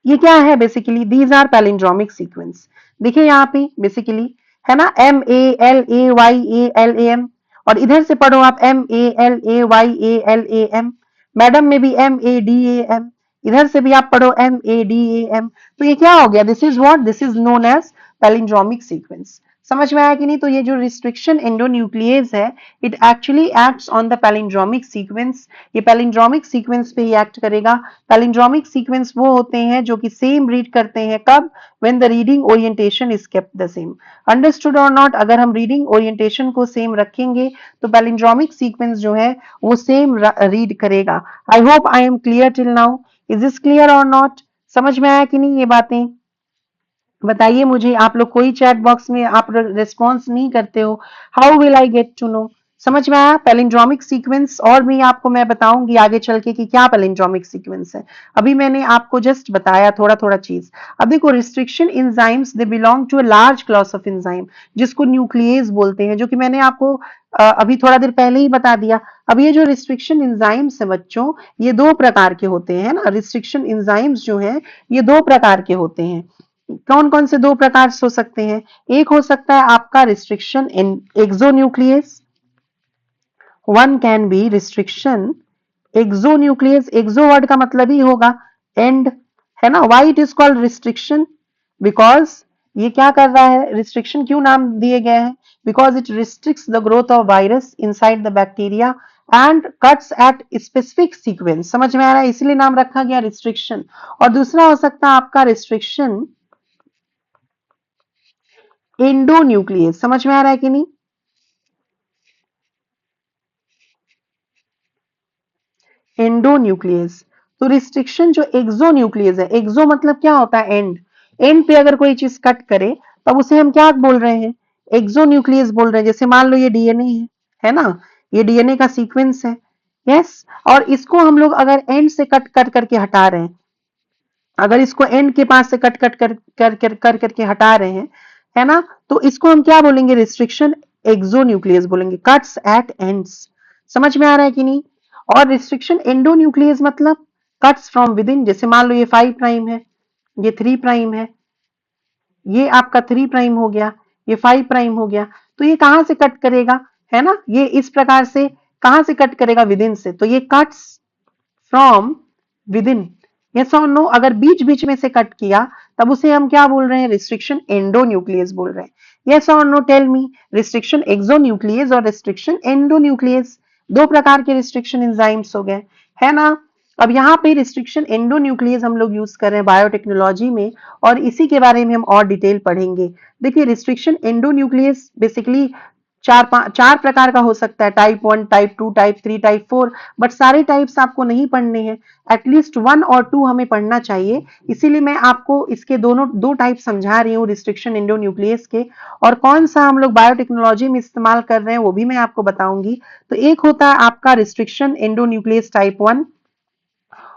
ये क्या है basically, these are palindromic sequence. देखिए यहाँ पे बेसिकली है ना, MALAYALAM, और इधर से पढ़ो आप MALAYALAM, मैडम में भी MADAM, इधर से भी आप पढ़ो MADAM। तो ये क्या हो गया, this is what, this is known as palindromic sequence. समझ में आया कि नहीं। तो ये जो रिस्ट्रिक्शन एंडोन्यूक्लियस है, it actually acts on the palindromic sequence, ये पैलिंड्रोमिक सीक्वेंस पे ही एक्ट करेगा। पैलिंड्रोमिक सीक्वेंस वो होते हैं जो कि सेम रीड करते हैं कब, when the reading orientation is kept the same. Understood और नॉट, अगर हम रीडिंग ओरिएंटेशन को सेम रखेंगे तो पैलिंड्रोमिक सीक्वेंस जो है वो सेम रीड करेगा। I hope I am clear till now, is this clear और नॉट, समझ में आया कि नहीं ये बातें, बताइए मुझे। आप लोग कोई चैट बॉक्स में आप रिस्पॉन्स नहीं करते हो, how will I get to know. समझ में आया पैलिंड्रोमिक सीक्वेंस? और भी आपको मैं बताऊंगी आगे चल के कि क्या पैलिंड्रोमिक सीक्वेंस है। अभी मैंने आपको जस्ट बताया थोड़ा थोड़ा चीज। अब देखो restriction enzymes they belong to a large class of enzyme, जिसको न्यूक्लियेज बोलते हैं, जो कि मैंने आपको अभी थोड़ा देर पहले ही बता दिया। अब ये जो रिस्ट्रिक्शन एंजाइम्स है बच्चों, ये दो प्रकार के होते हैं ना। रिस्ट्रिक्शन एंजाइम्स जो है ये दो प्रकार के होते हैं। कौन कौन से दो प्रकार हो सकते हैं? एक हो सकता है आपका restriction exonuclease, one can be restriction exonuclease. Exo word का मतलब ही होगा एंड, है ना। Why it is called restriction? Because ये क्या कर रहा है, रिस्ट्रिक्शन क्यों नाम दिए गए हैं? Because it restricts the growth of virus inside the bacteria and cuts at specific sequence. समझ में आ रहा है, इसलिए नाम रखा गया रिस्ट्रिक्शन। और दूसरा हो सकता है आपका रिस्ट्रिक्शन एंडोन्यूक्लियस। समझ में आ रहा है कि नहीं? एंडोन्यूक्लियस। तो रिस्ट्रिक्शन जो एक्सोन्यूक्लियस है, एक्सो मतलब क्या होता है? एंड। एंड पे अगर कोई चीज कट करे तब उसे हम क्या बोल रहे हैं? एक्सोन्यूक्लियस बोल रहे हैं। जैसे मान लो ये डीएनए है ना, ये डीएनए का सीक्वेंस है। यस। और इसको हम लोग अगर एंड से कट कर करके हटा रहे हैं, अगर इसको एंड के पास से कट कट कर करके हटा रहे हैं, है ना, तो इसको हम क्या बोलेंगे? रिस्ट्रिक्शन एक्सोन्यूक्लियस बोलेंगे, कट्स एट एंड्स। समझ में आ रहा है कि नहीं? और रिस्ट्रिक्शन एंडोन्यूक्लियस मतलब कट्स फ्रॉम विद इन। जैसे मान लो ये 5 प्राइम है, ये 3 प्राइम है, ये आपका 3 प्राइम हो गया, ये 5 प्राइम हो गया, तो ये कहां से कट करेगा? है ना, ये इस प्रकार से कहां से कट करेगा? विद इन से। तो ये cuts from with in. Yes और नो? अगर बीच बीच में से कट किया तब उसे हम क्या बोल रहे हैं? रिस्ट्रिक्शन एंडोन्यूक्लियस बोल रहे हैं। यस और no? Tell me. Restriction exonuclease और रिस्ट्रिक्शन एंडोन्यूक्लियस, दो प्रकार के रिस्ट्रिक्शन एंजाइम्स हो गए, है ना। अब यहाँ पे रिस्ट्रिक्शन एंडोन्यूक्लियस हम लोग यूज कर रहे हैं बायोटेक्नोलॉजी में, और इसी के बारे में हम और डिटेल पढ़ेंगे। देखिए रिस्ट्रिक्शन एंडोन्यूक्लियस बेसिकली चार प्रकार का हो सकता है, type 1, type 2, type 3, type 4। But सारे टाइप्स आपको नहीं पढ़ने हैं, एटलीस्ट 1 और 2 हमें पढ़ना चाहिए। इसीलिए मैं आपको इसके दोनों दो टाइप समझा रही हूँ रिस्ट्रिक्शन एंडोन्यूक्लियस के, और कौन सा हम लोग बायोटेक्नोलॉजी में इस्तेमाल कर रहे हैं वो भी मैं आपको बताऊंगी। तो एक होता है आपका रिस्ट्रिक्शन एंडोन्यूक्लियस टाइप 1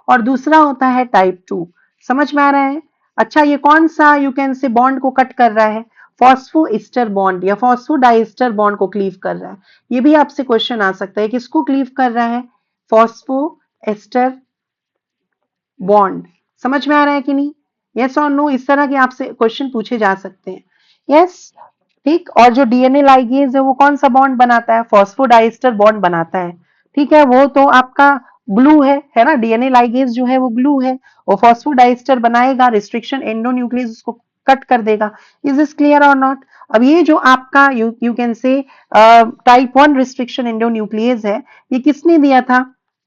और दूसरा होता है टाइप 2। समझ में आ रहा है? अच्छा, ये कौन सा यू कैन से बॉन्ड को कट कर रहा है? फॉस्फो ईस्टर बॉन्ड या फॉस्फोडाइस्टर बॉन्ड को क्लीव कर रहा है। ये भी आपसे क्वेश्चन आ सकता है, किसको क्लीव कर रहा है? Phospho ester bond. समझ में आ रहा है कि नहीं? यस और नो? इस तरह के आपसे क्वेश्चन पूछे जा सकते हैं। यस, ठीक। और जो डीएनए लाइगेज है वो कौन सा बॉन्ड बनाता है? फॉस्फोडाइस्टर बॉन्ड बनाता है। ठीक है, वो तो आपका ग्लू है ना। डीएनए लाइगेज जो है वो ग्लू है, वो फॉस्फोडाइस्टर बनाएगा, रिस्ट्रिक्शन एंडोन्यूक्लियस उसको कट कर देगा। इज दिस क्लियर और नॉट? अब ये जो आपका यू कैन से टाइप 1 रिस्ट्रिक्शन एंडोन्यूक्लियस है, ये किसने दिया था?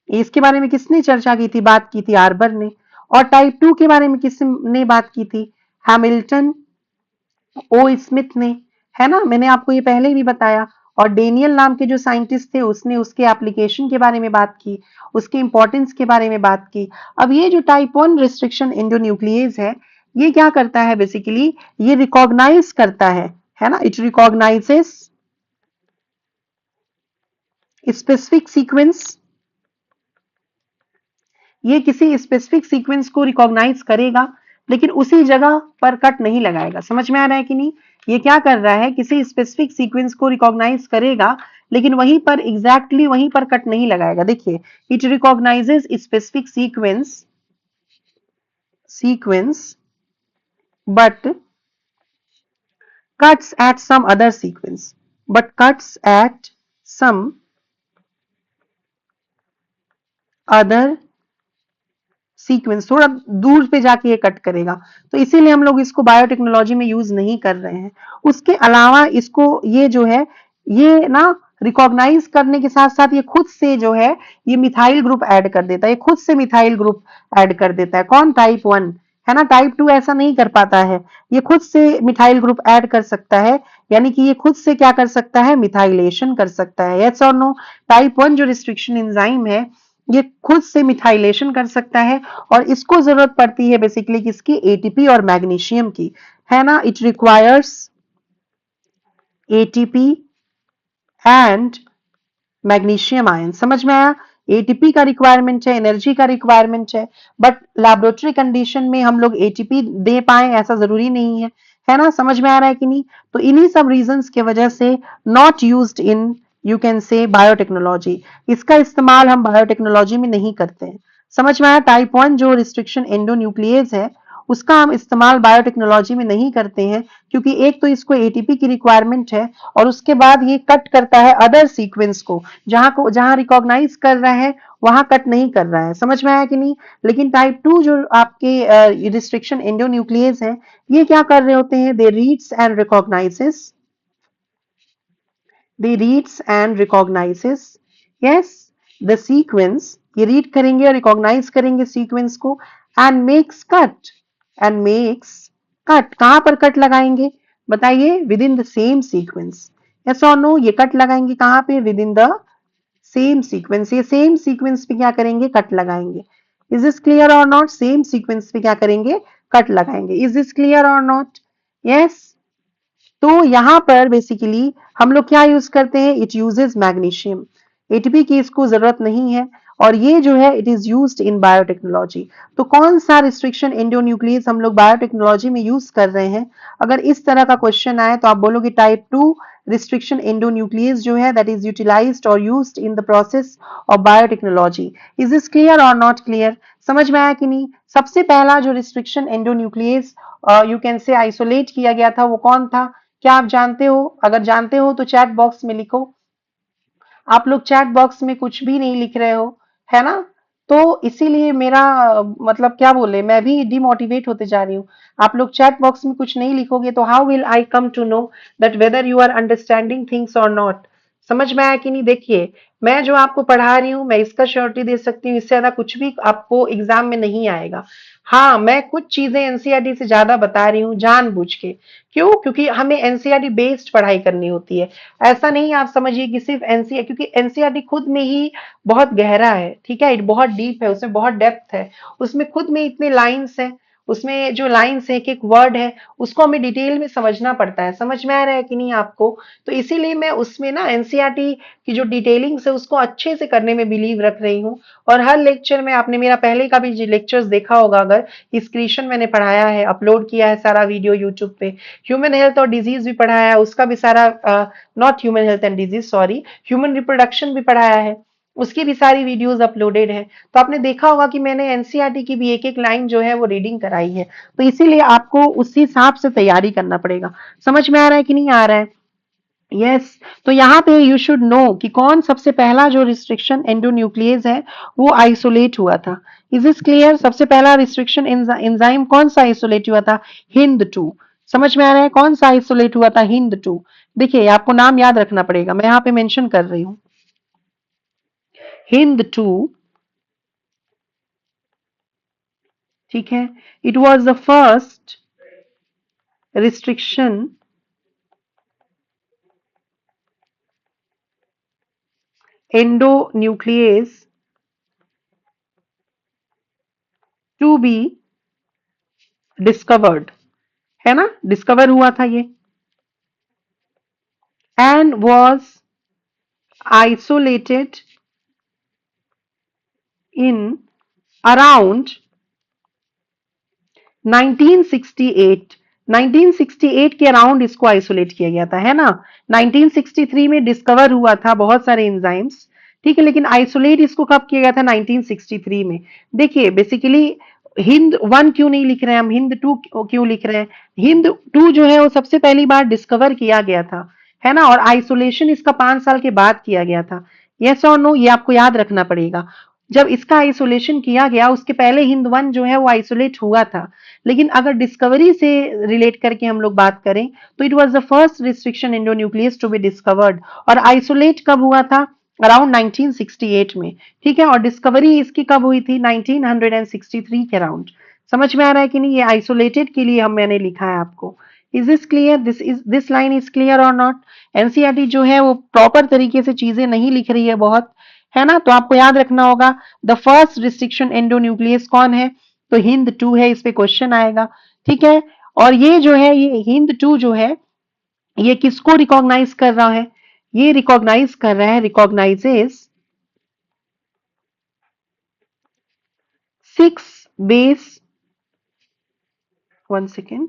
इसके बारे में किसने चर्चा की थी, बात की थी? आर्बर ने। और टाइप 2 के बारे में किसने बात की थी? हैमिल्टन ओ स्मिथ ने, है ना। मैंने आपको ये पहले भी बताया। और डेनियल नाम के जो साइंटिस्ट थे उसने उसके एप्लीकेशन के बारे में बात की, उसके इंपॉर्टेंस के बारे में बात की। अब ये जो टाइप 1 रिस्ट्रिक्शन एंडोन्यूक्लियस है, ये क्या करता है बेसिकली? ये रिकॉग्नाइज करता है ना। It recognises specific sequence. ये किसी स्पेसिफिक सीक्वेंस को रिकॉग्नाइज करेगा, लेकिन उसी जगह पर कट नहीं लगाएगा। समझ में आ रहा है कि नहीं? ये क्या कर रहा है, किसी स्पेसिफिक सीक्वेंस को रिकॉग्नाइज करेगा, लेकिन वहीं पर एग्जैक्टली वहीं पर कट नहीं लगाएगा। देखिए, it recognises specific sequence but cuts at some other sequence, but cuts at some other sequence, थोड़ा दूर पे जाके ये कट करेगा। तो इसीलिए हम लोग इसको बायोटेक्नोलॉजी में यूज नहीं कर रहे हैं। उसके अलावा इसको ये जो है, ये ना रिकॉग्नाइज करने के साथ साथ ये खुद से जो है ये मिथाइल ग्रुप ऐड कर देता है। ये खुद से मिथाइल ग्रुप ऐड कर देता है। कौन? टाइप 1, है ना। टाइप 2 ऐसा नहीं कर पाता है, ये खुद से मिथाइल ग्रुप ऐड कर सकता है, यानी कि ये खुद से क्या कर सकता है? मिथाइलेशन कर सकता है। यस और नो? टाइप 1 जो रिस्ट्रिक्शन एंजाइम है, ये खुद से मिथाइलेशन कर सकता है, और इसको जरूरत पड़ती है बेसिकली किसकी? एटीपी और मैग्नीशियम की, है ना। It requires ATP and magnesium ion. समझ में आया? एटीपी का रिक्वायरमेंट है, एनर्जी का रिक्वायरमेंट है, बट लैबोरेटरी कंडीशन में हम लोग एटीपी दे पाए ऐसा जरूरी नहीं है ना? समझ में आ रहा है कि नहीं? तो इन्हीं सब रीजंस की वजह से not used in, you can से, बायोटेक्नोलॉजी। इसका इस्तेमाल हम बायोटेक्नोलॉजी में नहीं करते हैं। समझ में आया? टाइप 1 जो रिस्ट्रिक्शन एंडोन्यूक्लियेज है उसका हम इस्तेमाल बायोटेक्नोलॉजी में नहीं करते हैं, क्योंकि एक तो इसको एटीपी की रिक्वायरमेंट है और उसके बाद ये कट करता है अदर सीक्वेंस को जहां रिकॉग्नाइज कर रहा है वहां कट नहीं कर रहा है। समझ में आया कि नहीं? लेकिन टाइप 2 जो आपके रिस्ट्रिक्शन एंडोन्यूक्लियेज है, ये क्या कर रहे होते हैं? They reads and recognizes, they reads and recognizes, yes, the sequence। ये रीड करेंगे और रिकॉग्नाइज करेंगे सीक्वेंस को, and makes cut, and makes cut. कहां पर कट लगाएंगे बताइए? Within the same sequence. Yes और नो? ये कट लगाएंगे कहां पे? Within the same sequence. ये सेम सीक्वेंस पे क्या करेंगे? कट लगाएंगे। इज दिस क्लियर और नॉट? सेम सीक्वेंस पे क्या करेंगे? कट लगाएंगे। इज दिस क्लियर और नॉट? यस। तो यहां पर बेसिकली हम लोग क्या यूज करते हैं? It uses magnesium. एटीपी की इसको जरूरत नहीं है, और ये जो है it is used in biotechnology. तो कौन सा रिस्ट्रिक्शन एंडोन्यूक्लियस हम लोग बायोटेक्नोलॉजी में यूज कर रहे हैं? अगर इस तरह का क्वेश्चन आए तो आप बोलोगे टाइप 2 रिस्ट्रिक्शन एंडोन्यूक्लियस जो है दैट इज यूटिलाइज्ड और used in the process of biotechnology. Is this clear और नॉट क्लियर? समझ में आया कि नहीं? सबसे पहला जो रिस्ट्रिक्शन एंडोन्यूक्लियस यू कैन से आइसोलेट किया गया था वो कौन था? क्या आप जानते हो? अगर जानते हो तो चैट बॉक्स में लिखो। आप लोग चैट बॉक्स में कुछ भी नहीं लिख रहे हो, है ना? तो इसीलिए मेरा मतलब क्या बोले, मैं भी डिमोटिवेट होते जा रही हूँ। आप लोग चैट बॉक्स में कुछ नहीं लिखोगे तो how will I come to know that whether you are understanding things और नॉट? समझ में आया कि नहीं? देखिए, मैं जो आपको पढ़ा रही हूँ मैं इसका श्योरिटी दे सकती हूँ, इससे ज्यादा कुछ भी आपको एग्जाम में नहीं आएगा। हाँ, मैं कुछ चीजें एनसीईआरटी से ज्यादा बता रही हूँ जानबूझ के। क्यों? क्योंकि हमें एनसीईआरटी बेस्ड पढ़ाई करनी होती है। ऐसा नहीं आप समझिए कि सिर्फ एनसीईआरटी, क्योंकि एनसीईआरटी खुद में ही बहुत गहरा है, ठीक है, बहुत डीप है, उसमें बहुत डेप्थ है, उसमें खुद में इतने लाइंस है, उसमें जो लाइंस है, एक एक वर्ड है, उसको हमें डिटेल में समझना पड़ता है। समझ में आ रहा है कि नहीं आपको? तो इसीलिए मैं उसमें ना एनसीईआरटी की जो डिटेलिंग्स है उसको अच्छे से करने में बिलीव रख रही हूँ। और हर लेक्चर में, आपने मेरा पहले का भी लेक्चर्स देखा होगा, अगर इस क्रिएशन मैंने पढ़ाया है, अपलोड किया है सारा वीडियो यूट्यूब पे, ह्यूमन हेल्थ और डिजीज भी पढ़ाया है, उसका भी सारा, not human health and disease, sorry, human reproduction भी पढ़ाया है, उसकी भी सारी वीडियोस अपलोडेड है। तो आपने देखा होगा कि मैंने एनसीईआरटी की भी एक एक लाइन जो है वो रीडिंग कराई है। तो इसीलिए आपको उसी हिसाब से तैयारी करना पड़ेगा। समझ में आ रहा है कि नहीं आ रहा है? यस। तो यहाँ पे यू शुड नो कि कौन सबसे पहला जो रिस्ट्रिक्शन एंडोन्यूक्लियस है वो आइसोलेट हुआ था। Is this clear? सबसे पहला रिस्ट्रिक्शन एंजाइम कौन सा आइसोलेट हुआ था? हिंद 2। समझ में आ रहा है? कौन सा आइसोलेट हुआ था? हिंद 2। देखिए, आपको नाम याद रखना पड़ेगा, मैं यहाँ पे मेंशन कर रही हूँ। हिंद 2, ठीक है, it was the first restriction endonuclease to be discovered, है ना? डिस्कवर हुआ था ये, and was isolated in around 1968। 1968 के अराउंड इसको आइसोलेट किया गया था, है ना? 1963 में डिस्कवर हुआ था बहुत सारे एंजाइम्स, ठीक है, लेकिन आइसोलेट इसको कब किया गया था? 1963 में। देखिए, बेसिकली हिंद 1 क्यों नहीं लिख रहे हैं हम, हिंद 2 क्यों लिख रहे हैं? हिंद 2 जो है वो सबसे पहली बार डिस्कवर किया गया था, है ना? और आइसोलेशन इसका 5 साल के बाद किया गया था। यस और नो? ये आपको याद रखना पड़ेगा। जब इसका आइसोलेशन किया गया उसके पहले हिंद 1 जो है वो आइसोलेट हुआ था, लेकिन अगर डिस्कवरी से रिलेट करके हम लोग बात करें तो it was the first restriction endonuclease to be discovered. और आइसोलेट कब हुआ था? अराउंड 1968 में, ठीक है। और डिस्कवरी इसकी कब हुई थी? 1963 के अराउंड। समझ में आ रहा है कि नहीं? ये आइसोलेटेड के लिए हम मैंने लिखा है आपको। Is this clear? This line is clear और नॉट? एनसीईआरटी जो है वो प्रॉपर तरीके से चीजें नहीं लिख रही है बहुत, है ना? तो आपको याद रखना होगा द फर्स्ट रिस्ट्रिक्शन एंडोन्यूक्लियस कौन है? तो हिंद 2 है, इस पे क्वेश्चन आएगा, ठीक है। और ये जो है, ये हिंद 2 जो है ये किसको रिकॉग्नाइज कर रहा है? ये रिकॉग्नाइज कर रहा है, recognises 6 base, 1 second,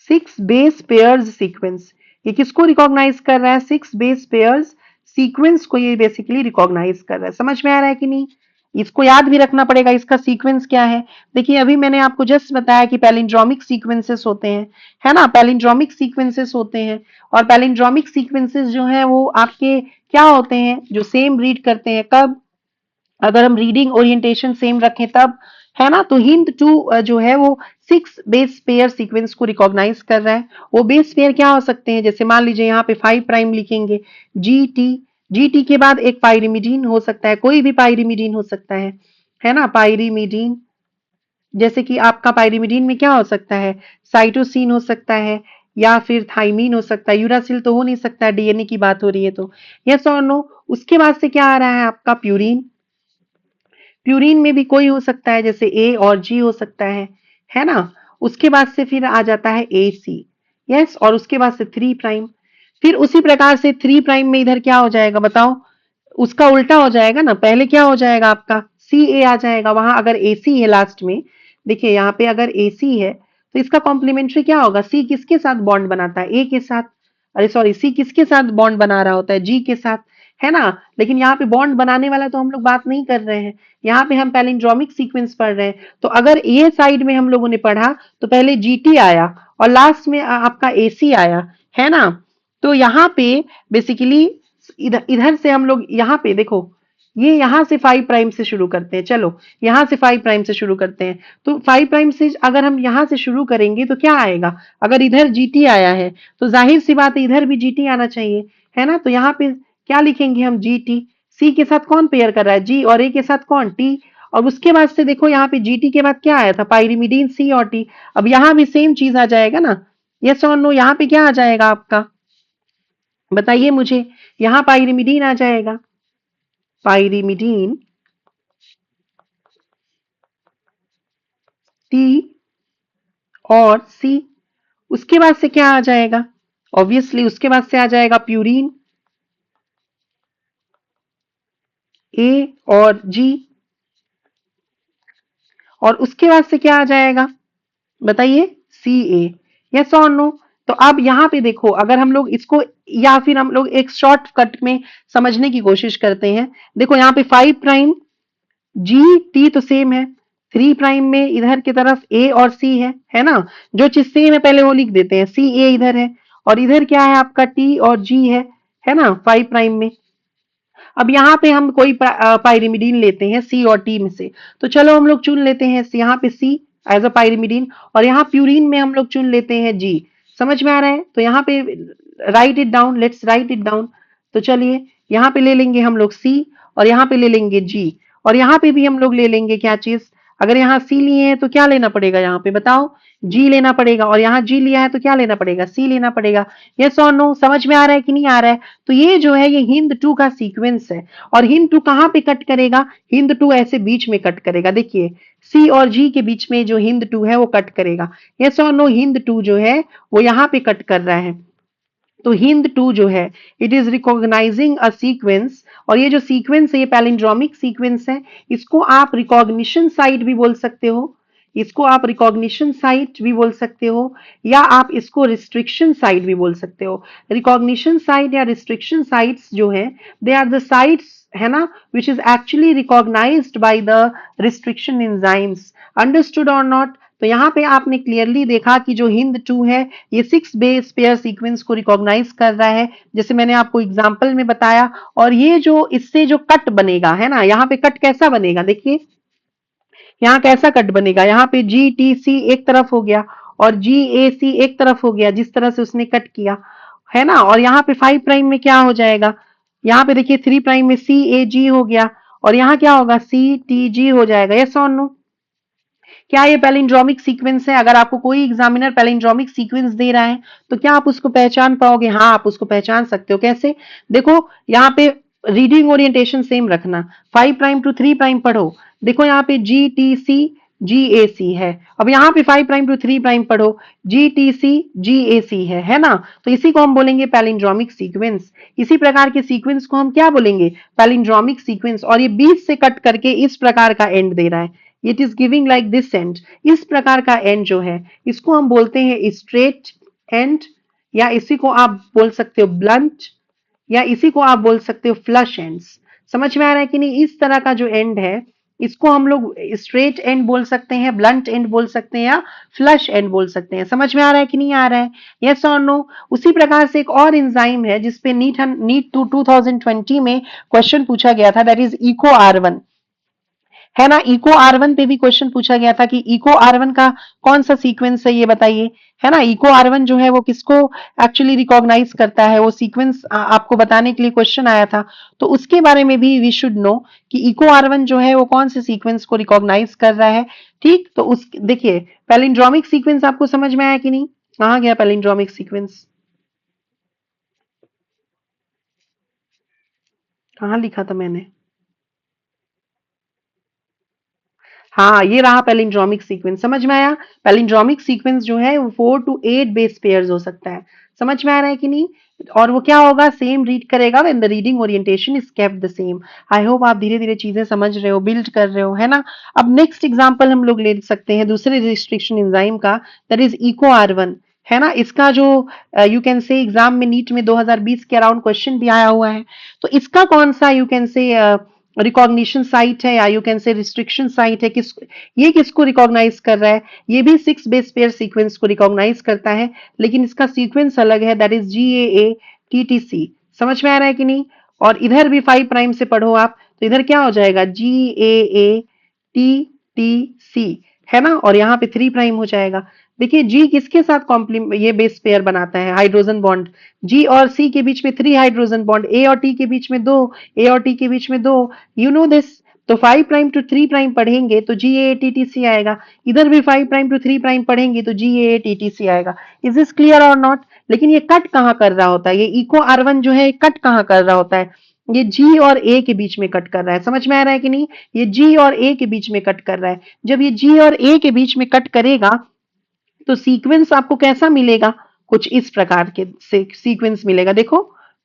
6 base pairs sequence. ये किसको रिकॉग्नाइज कर रहा है? 6 बेस पेयर्स सीक्वेंस को ये बेसिकली रिकॉग्नाइज कर रहा है। समझ में आ रहा है कि नहीं? इसको याद भी रखना पड़ेगा, इसका सीक्वेंस क्या है। देखिए अभी मैंने आपको जस्ट बताया कि पैलिंड्रोमिक सीक्वेंसेस होते हैं, है ना, पैलिंड्रोमिक सीक्वेंसेस होते हैं। और पैलिंड्रोमिक सीक्वेंसेस जो है वो आपके क्या होते हैं, जो सेम रीड करते हैं। कब? अगर हम रीडिंग ओरिएंटेशन सेम रखें तब, है ना। तो हिंट टू जो है वो 6 बेस पेयर सीक्वेंस को रिकॉग्नाइज कर रहा है। वो बेस पेयर क्या हो सकते हैं? जैसे मान लीजिए यहाँ पे 5 प्राइम लिखेंगे, जी टी, जी टी के बाद एक पायरिमिडीन हो सकता है, कोई भी पायरिमिडीन हो सकता है ना, पायरिमिडीन। जैसे कि आपका पायरिमिडीन में क्या हो सकता है? साइटोसिन हो सकता है, या फिर थाइमीन हो सकता है। यूरासिल तो हो नहीं सकता, डीएनए की बात हो रही है तो। यस और नो। उसके बाद से क्या आ रहा है आपका? प्यूरिन। प्यूरिन में भी कोई हो सकता है, जैसे ए और जी हो सकता है ना। उसके बाद से फिर आ जाता है ए सी। यस, और उसके बाद से 3 प्राइम। फिर उसी प्रकार से 3 प्राइम में इधर क्या हो जाएगा बताओ? उसका उल्टा हो जाएगा ना, पहले क्या हो जाएगा आपका? सी ए आ जाएगा। वहां अगर ए सी है लास्ट में, देखिए यहाँ पे अगर ए सी है तो इसका कॉम्प्लीमेंट्री क्या होगा? सी किसके साथ बॉन्ड बनाता है? ए के साथ। अरे सॉरी, सी किसके साथ बॉन्ड बना रहा होता है? जी के साथ, है ना। लेकिन यहाँ पे बॉन्ड बनाने वाला तो हम लोग बात नहीं कर रहे हैं, यहाँ पे हम पैलिंड्रोमिक सीक्वेंस पढ़ रहे हैं। तो अगर ये साइड में हम लोगों ने पढ़ा तो पहले जीटी आया और लास्ट में आपका एसी आया, है ना। तो यहाँ पे बेसिकली इधर इधर से हम लोग यहाँ पे देखो, ये यहाँ से 5 प्राइम से शुरू करते हैं। चलो यहाँ से 5 प्राइम से शुरू करते हैं। तो 5 प्राइम से अगर हम यहाँ से शुरू करेंगे तो क्या आएगा? अगर इधर जीटी आया है तो जाहिर सी बात है इधर भी जीटी आना चाहिए, है ना। तो यहाँ पे क्या लिखेंगे हम? जीटी। सी के साथ कौन पेयर कर रहा है? जी। और ए के साथ कौन? टी। और उसके बाद से देखो यहाँ पे जीटी के बाद क्या आया था? पाइरिमिडीन, सी और टी। अब यहाँ भी सेम चीज आ जाएगा ना। यस और नो। यहाँ पे क्या आ जाएगा आपका? बताइए मुझे। यहाँ पाइरिमिडीन आ जाएगा, पाइरिमिडीन, टी और सी। उसके बाद से क्या आ जाएगा? ऑब्वियसली उसके बाद से आ जाएगा प्यूरिन, ए और जी। और उसके बाद से क्या आ जाएगा बताइए? सी ए। यस और नो। तो अब यहाँ पे देखो, अगर हम लोग इसको या फिर हम लोग एक शॉर्टकट में समझने की कोशिश करते हैं। देखो यहाँ पे 5 प्राइम, जी टी तो सेम है। 3 प्राइम में इधर की तरफ ए और सी है ना। जो चीज सेम है पहले वो लिख देते हैं। सी ए इधर है और इधर क्या है आपका? टी और जी है ना, 5 प्राइम में। अब यहाँ पे हम कोई पाइरिमिडीन लेते हैं सी और टी में से। तो चलो हम लोग चुन लेते हैं यहाँ पे सी एज अ पाइरिमिडीन, और यहाँ प्यूरिन में हम लोग चुन लेते हैं जी। समझ में आ रहा है? तो यहाँ पे right it down, let's write it down. तो चलिए यहाँ पे ले लेंगे हम लोग सी, और यहाँ पे ले लेंगे जी, और यहाँ पे भी हम लोग ले लेंगे क्या चीज? अगर यहाँ सी लिए हैं तो क्या लेना पड़ेगा यहाँ पे बताओ? जी लेना पड़ेगा। और यहाँ जी लिया है तो क्या लेना पड़ेगा? सी लेना पड़ेगा। यस और नो। समझ में आ रहा है कि नहीं आ रहा है? तो ये जो है ये हिंद टू का सीक्वेंस है। और हिंद टू कहाँ पे कट करेगा? हिंद टू ऐसे बीच में कट करेगा। देखिए सी और जी के बीच में जो हिंद टू है वो कट करेगा। यस और नो। हिंद टू जो है वो यहाँ पे कट कर रहा है। तो हिंद टू जो है it is recognising a sequence. और ये जो सीक्वेंस है ये पैलिंड्रोमिक सीक्वेंस है। इसको आप रिकॉग्निशन साइट भी बोल सकते हो, इसको आप रिकॉग्निशन साइट भी बोल सकते हो, या आप इसको रिस्ट्रिक्शन साइट भी बोल सकते हो। रिकॉग्निशन साइट या रिस्ट्रिक्शन साइट्स जो है दे आर द साइट्स, है ना, which is actually recognised by the restriction enzymes. Understood और नॉट? तो यहाँ पे आपने क्लियरली देखा कि जो हिंद टू है ये 6 बेस पेयर सीक्वेंस को रिकॉग्नाइज कर रहा है, जैसे मैंने आपको एग्जांपल में बताया। और ये जो इससे जो कट बनेगा, है ना, यहाँ पे कट कैसा बनेगा? देखिए यहाँ कैसा कट बनेगा? यहाँ पे जी टी सी एक तरफ हो गया और जी ए सी एक तरफ हो गया, जिस तरह से उसने कट किया, है ना। और यहाँ पे 5 प्राइम में क्या हो जाएगा? यहाँ पे देखिए 3 प्राइम में सी ए जी हो गया, और यहाँ क्या होगा? सी टी जी हो जाएगा। यस और नो? क्या ये पैलिंड्रोमिक सीक्वेंस है? अगर आपको कोई एग्जामिनर पैलिंड्रोमिक सीक्वेंस दे रहा है तो क्या आप उसको पहचान पाओगे? हाँ, आप उसको पहचान सकते हो। कैसे? देखो यहाँ पे रीडिंग ओरिएंटेशन सेम रखना, 5 प्राइम टू 3 प्राइम पढ़ो। देखो यहाँ पे जी टी सी GAC है। अब यहाँ पे 5 प्राइम टू 3 प्राइम पढ़ो, GTC GAC है ना? तो इसी को हम बोलेंगे पैलिंड्रोमिक सीक्वेंस। इसी प्रकार के सीक्वेंस को हम क्या बोलेंगे? Palindromic sequence. और ये 20 से कट करके इस प्रकार का एंड दे रहा है, it is giving like this and. इस प्रकार का एंड जो है इसको हम बोलते हैं स्ट्रेट एंड, या इसी को आप बोल सकते हो ब्लंट, या इसी को आप बोल सकते हो फ्लश एंड्स। समझ में आ रहा है कि नहीं? इस तरह का जो एंड है इसको हम लोग स्ट्रेट एंड बोल सकते हैं, ब्लंट एंड बोल सकते हैं, या फ्लश एंड बोल सकते हैं। समझ में आ रहा है कि नहीं आ रहा है? यस और नो? उसी प्रकार से एक और एंजाइम है जिसपे नीट 2020 में क्वेश्चन पूछा गया था, दैट इज इको R1, है ना? इको R1 पे भी क्वेश्चन पूछा गया था कि इको R1 का कौन सा सीक्वेंस है ये बताइए, है ना? इको R1 जो है वो किसको एक्चुअली रिकॉग्नाइज करता है, वो सीक्वेंस आपको बताने के लिए क्वेश्चन आया था। तो उसके बारे में भी वी शुड नो कि इको R1 जो है वो कौन से सीक्वेंस को रिकॉग्नाइज कर रहा है। ठीक, तो उस देखिए पैलिंड्रोमिक सीक्वेंस आपको समझ में आया कि नहीं? कहाँ गया पैलिंड्रोमिक सीक्वेंस? कहाँ लिखा था मैंने? हाँ, ये रहा पैलिंड्रोमिक सीक्वेंस। समझ में आया? पैलिंड्रोमिक सीक्वेंस जो है वो 4 to 8 बेस पेयर्स हो सकता है। समझ में आ रहा है कि नहीं? और वो क्या होगा? सेम रीड करेगा when the reading orientation is kept the same. I hope आप धीरे धीरे चीजें समझ रहे हो, बिल्ड कर रहे हो, है ना? अब नेक्स्ट एग्जांपल हम लोग ले सकते हैं दूसरे रिस्ट्रिक्शन एंजाइम का, दैट इज इको R1, है ना? इसका जो यू कैन से एग्जाम में नीट में 2020 के अराउंड क्वेश्चन भी आया हुआ है। तो इसका कौन सा यू कैन से रिकॉग्निशन साइट है, या यू कैन से रिस्ट्रिक्शन साइट है, किस ये किसको रिकॉग्नाइज कर रहा है? ये भी 6 बेस पेयर सीक्वेंस को रिकॉग्नाइज करता है, लेकिन इसका सीक्वेंस अलग है, दैट इज GAA-TTC। समझ में आ रहा है कि नहीं? और इधर भी 5 प्राइम से पढ़ो आप, तो इधर क्या हो जाएगा? GAA-TTC, है ना? और यहाँ पे 3 प्राइम हो जाएगा। देखिए जी किसके साथ कॉम्प्लीमेंट ये बेस पेयर बनाता है, हाइड्रोजन बॉन्ड। जी और सी के बीच में 3 हाइड्रोजन बॉन्ड, ए और टी के बीच में 2, ए और टी के बीच में 2, यू नो दिस। तो 5 प्राइम टू 3 प्राइम पढ़ेंगे तो GAA-TTC आएगा। इधर भी 5 प्राइम टू 3 प्राइम पढ़ेंगे तो GAA-TTC आएगा। इज दिस क्लियर और नॉट? लेकिन ये कट कहाँ कर रहा होता है? ये इको R1 जो है कट कहाँ कर रहा होता है? ये जी और ए के बीच में कट कर रहा है। समझ में आ रहा है कि नहीं? ये जी और ए के बीच में कट कर रहा है। जब ये जी और ए के बीच में कट करेगा तो सीक्वेंस आपको कैसा मिलेगा? कुछ इस प्रकार के से सीक्वेंस मिलेगा। देखो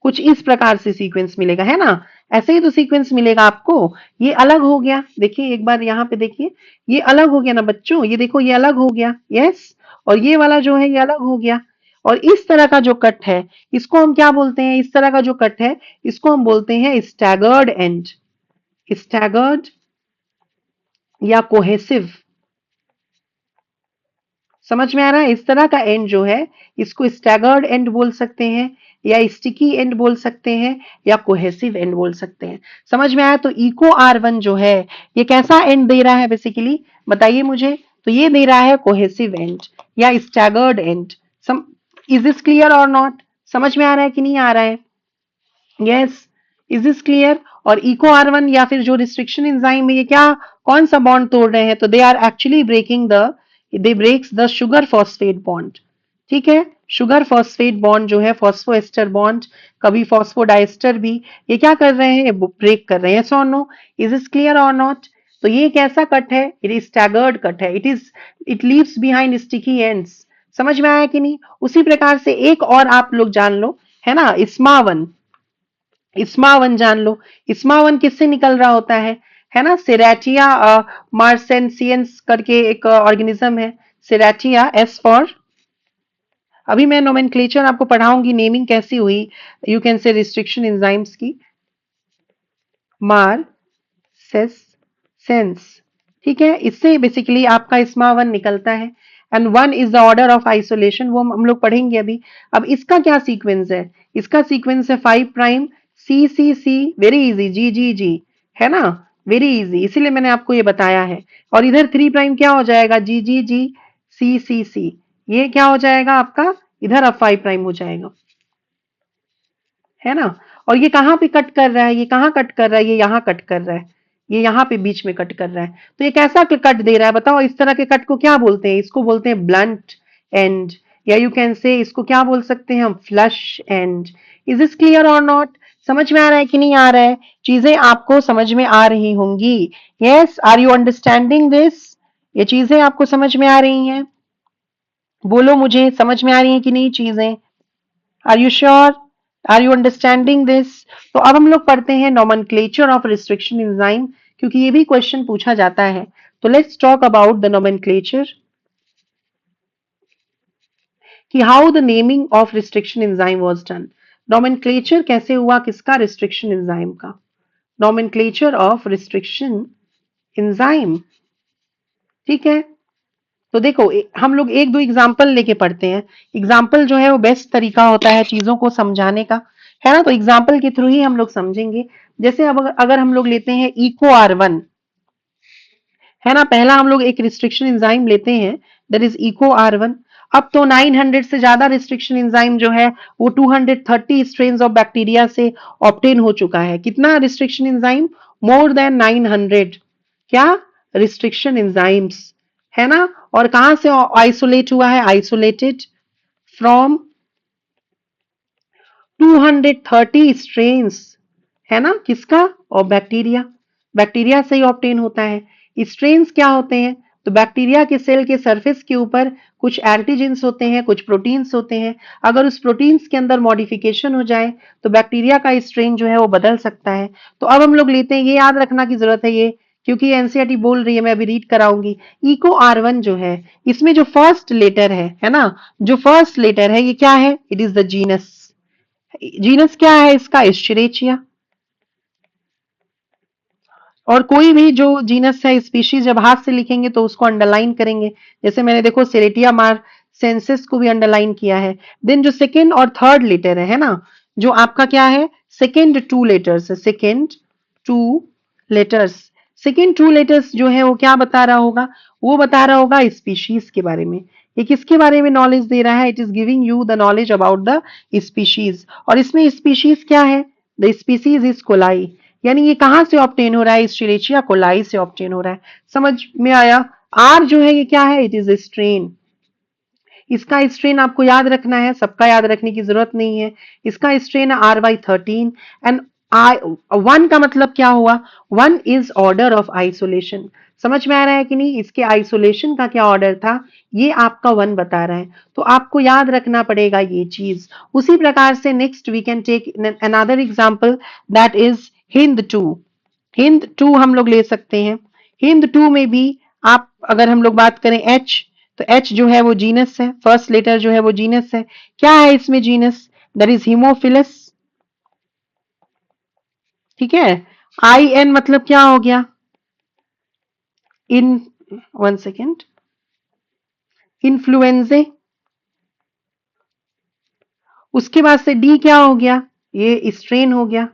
कुछ इस प्रकार से सीक्वेंस मिलेगा, है ना? ऐसे ही तो सीक्वेंस मिलेगा आपको। ये अलग हो गया, देखिए एक बार यहाँ पे देखिए, ये अलग हो गया ना बच्चों, ये देखो ये अलग हो गया, यस। और ये वाला जो है ये अलग हो गया। और इस तरह का जो कट है इसको हम क्या बोलते हैं? इस तरह का जो कट है इसको हम बोलते हैं स्टैगर्ड एंड, स्टैगर्ड या कोहेसिव। समझ में आ रहा है? इस तरह का एंड जो है इसको स्टैगर्ड एंड बोल सकते हैं, या स्टिकी एंड बोल सकते हैं, या कोहेसिव एंड बोल सकते हैं। समझ में आया? तो इको R1 जो है ये कैसा एंड दे रहा है बेसिकली, बताइए मुझे। तो ये दे रहा है कोहेसिव एंड या staggered and. Some is this clear और नॉट? समझ में आ रहा है कि नहीं आ रहा है? Yes, is this clear? और इको R1 या फिर जो रिस्ट्रिक्शन एंजाइम है ये क्या कौन सा बॉन्ड तोड़ रहे हैं? तो they are actually breaking the, they breaks the sugar phosphate bond. ठीक है, शुगर फॉस्फेट बॉन्ड जो है, फॉस्फोएस्टर बॉन्ड, कभी फॉस्फोडाइस्टर भी, ये क्या कर रहे हैं? ब्रेक कर रहे हैं। यस और नो? इज इज क्लियर और नॉट? तो ये एक ऐसा कट है, इट इज स्टैगर्ड कट है, it leaves behind sticky ends. समझ में आया कि नहीं? उसी प्रकार से एक और आप लोग जान लो, है ना, इस्मावन। इस्मावन जान लो। इस्मावन किससे निकल रहा होता है ना? सेरेटिया मार्सेंसियंस करके एक ऑर्गेनिज्म है, सेरेटिया, एस फॉर। अभी मैं नोमेनक्लेचर आपको पढ़ाऊंगी, नेमिंग कैसी हुई यू कैन से रिस्ट्रिक्शन एंजाइम्स की। मार सेस सेंस, ठीक है, इससे बेसिकली आपका इस्मा वन निकलता है। And one is the order of isolation, वो हम लोग पढ़ेंगे अभी। अब इसका क्या सीक्वेंस है? इसका सीक्वेंस है 5 प्राइम सी सी सी, वेरी इजी, जी जी जी, है ना? वेरी इजी, इसीलिए मैंने आपको ये बताया है। और इधर 3 प्राइम क्या हो जाएगा? जी जी जी सी सी सी, ये क्या हो जाएगा आपका? इधर अब 5 प्राइम हो जाएगा, है ना? और ये कहाँ पे कट कर रहा है? ये कहाँ कट कर रहा है? ये यहाँ कट कर रहा है, ये यहाँ पे बीच में कट कर रहा है। तो ये कैसा कट दे रहा है बताओ? इस तरह के कट को क्या बोलते हैं? इसको बोलते हैं ब्लंट एंड, या यू कैन से इसको क्या बोल सकते हैं हम? Flush and. Is this clear और नॉट? समझ में आ रहा है कि नहीं आ रहा है? चीजें आपको समझ में आ रही होंगी। Yes, are you understanding this? ये चीजें आपको समझ में आ रही हैं? बोलो मुझे, समझ में आ रही हैं कि नहीं चीजें? Are you sure? Are you understanding this? तो अब हम लोग पढ़ते हैं नोमेनक्लेचर ऑफ रिस्ट्रिक्शन एंजाइम, क्योंकि ये भी क्वेश्चन पूछा जाता है। तो let's talk about the nomenclature, कि how the naming of restriction enzyme was done. Nomenclature कैसे हुआ किसका? रिस्ट्रिक्शन एंजाइम का। नोमेनक्लेचर ऑफ रिस्ट्रिक्शन एंजाइम, ठीक है। तो देखो हम लोग एक दो एग्जाम्पल लेके पढ़ते हैं। एग्जाम्पल जो है वो बेस्ट तरीका होता है चीजों को समझाने का, है ना। तो एग्जाम्पल के थ्रू ही हम लोग समझेंगे। जैसे अब अगर हम लोग लेते हैं इको R1, है ना, पहला हम लोग एक रिस्ट्रिक्शन एंजाइम लेते हैं, दैट इज इको R1। अब तो 900 से ज्यादा रिस्ट्रिक्शन एंजाइम जो है वो 230 स्ट्रेन्स ऑफ बैक्टीरिया से ऑब्टेन हो चुका है। कितना रिस्ट्रिक्शन एंजाइम? मोर देन 900 क्या रिस्ट्रिक्शन एंजाइम्स, है ना। और कहां से आइसोलेट हुआ है? आइसोलेटेड फ्रॉम 230 स्ट्रेन्स, है ना, किसका? और बैक्टीरिया। बैक्टीरिया से ही ऑब्टेन होता है। स्ट्रेन्स क्या होते हैं? तो बैक्टीरिया के सेल के सरफेस के ऊपर कुछ एंटीजेंस होते हैं, कुछ प्रोटीन्स होते हैं। अगर उस प्रोटीन्स के अंदर मॉडिफिकेशन हो जाए तो बैक्टीरिया का स्ट्रेन जो है वो बदल सकता है। तो अब हम लोग लेते हैं, ये याद रखना की जरूरत है ये, क्योंकि एनसीईआरटी बोल रही है, मैं अभी रीड कराऊंगी। इको R1 जो है, इसमें जो फर्स्ट लेटर है ना, जो फर्स्ट लेटर है ये क्या है? It is the genus. Genus क्या है इसका? एस्चुरेचिया। और कोई भी जो जीनस है, स्पीशीज जब हाथ से लिखेंगे तो उसको अंडरलाइन करेंगे। जैसे मैंने देखो सेरेटिया मार सेंसेस को भी अंडरलाइन किया है। देन जो सेकेंड और थर्ड लेटर है ना, जो आपका क्या है? सेकेंड टू लेटर्स है, second two letters. Second two letters जो है वो क्या बता रहा होगा? वो बता रहा होगा स्पीशीज के बारे में। ये किसके बारे में नॉलेज दे रहा है? It is giving you the knowledge about the species. और इसमें स्पीशीज क्या है? The species is coli. यानी ये कहां से ऑब्टेन हो रहा है? स्ट्रेलिचिया कोलाई से ऑब्टेन हो रहा है। समझ में आया? आर जो है ये क्या है? It is strain. इसका स्ट्रेन आपको याद रखना है, सबका याद रखने की जरूरत नहीं है। इसका स्ट्रेन है R/13 एंड आई। वन का मतलब क्या हुआ? One is order of isolation. समझ में आ रहा है कि नहीं? इसके आइसोलेशन का क्या ऑर्डर था, ये आपका वन बता रहा है। तो आपको याद रखना पड़ेगा ये चीज। उसी प्रकार से next we can take another example, that is Hind 2। Hind 2 हम लोग ले सकते हैं। हिंद 2 में भी आप अगर हम लोग बात करें एच, तो एच जो है वो जीनस है, फर्स्ट लेटर जो है वो जीनस है। क्या है इसमें जीनस? दैट इज हीमोफिलस, ठीक है। आई एन मतलब क्या हो गया? इन, वन सेकेंड, इन्फ्लुएंजे। उसके बाद से डी क्या हो गया? ये स्ट्रेन हो गया।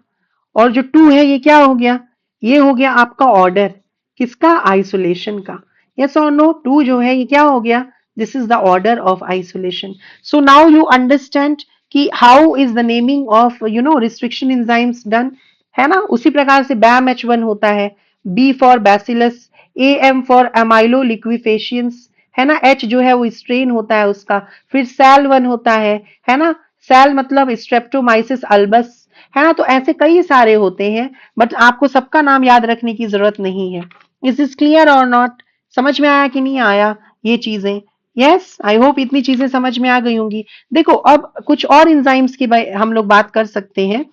और जो टू है ये क्या हो गया? ये हो गया आपका ऑर्डर किसका? आइसोलेशन का। यस और नो? टू जो है ये क्या हो गया? This is the order of isolation. So now you understand कि how is the naming of restriction enzymes done, है ना। उसी प्रकार से बैम H1 होता है, B for Bacillus, AM for amylo liquefaciens, है ना। एच जो है वो स्ट्रेन होता है उसका। फिर सेल 1 होता है ना। सेल मतलब स्ट्रेप्टोमाइसिस अल्बस, है ना। तो ऐसे कई सारे होते हैं, बट आपको सबका नाम याद रखने की जरूरत नहीं है। इज दिस क्लियर और नॉट? समझ में आया कि नहीं आया ये चीजें? यस, आई होप इतनी चीजें समझ में आ गई होंगी। देखो अब कुछ और एंजाइम्स की हम लोग बात कर सकते हैं।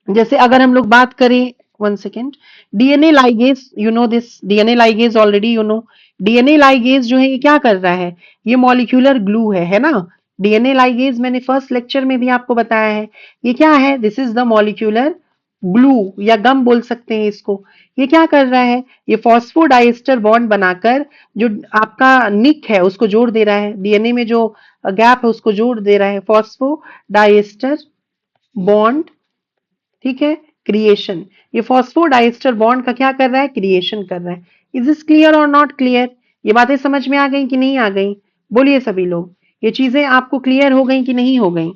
जैसे अगर हम लोग बात करें, one second, DNA ligase, you know this DNA ligase already you know. DNA ligase जो है ये क्या कर रहा है? ये मॉलिक्यूलर ग्लू है ना। डीएनए लाइगेज मैंने फर्स्ट लेक्चर में भी आपको बताया है। ये क्या है? This is the molecular glue या गम बोल सकते हैं इसको। ये क्या कर रहा है? ये फॉस्फोडाइस्टर बॉन्ड बनाकर जो आपका निक है उसको जोड़ दे रहा है। डीएनए में जो गैप है उसको जोड़ दे रहा है, फॉस्फोडाइस्टर बॉन्ड, ठीक है। क्रिएशन, ये फॉस्फोडाइस्टर बॉन्ड का क्या कर रहा है? क्रिएशन कर रहा है। इज दिस क्लियर और नॉट क्लियर? ये बातें समझ में आ गई कि नहीं आ गई? बोलिए सभी लोग, ये चीजें आपको क्लियर हो गई कि नहीं हो गई?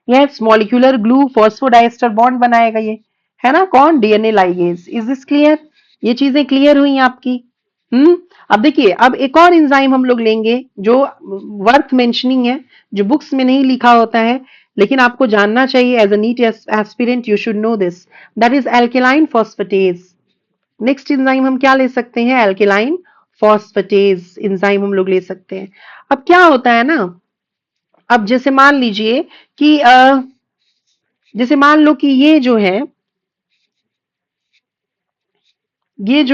Yes, molecular glue phosphodiester bond बनाएगा ये, है ना। कौन? DNA ligase. Is this clear? ये चीजें क्लियर हुई आपकी? हम्म। अब देखिए, अब एक और एंजाइम हम लोग लेंगे जो वर्थ मेंशनिंग है, जो बुक्स में नहीं लिखा होता है, लेकिन आपको जानना चाहिए। As a NEET aspirant you should know this, that is alkaline phosphatase. Next enzyme हम क्या ले सकते हैं? एल्केलाइन फॉस्फेटेज एंजाइम हम लोग ले सकते हैं। अब क्या होता है ना, अब जैसे मान लीजिए कि जैसे मान लो कि ये जो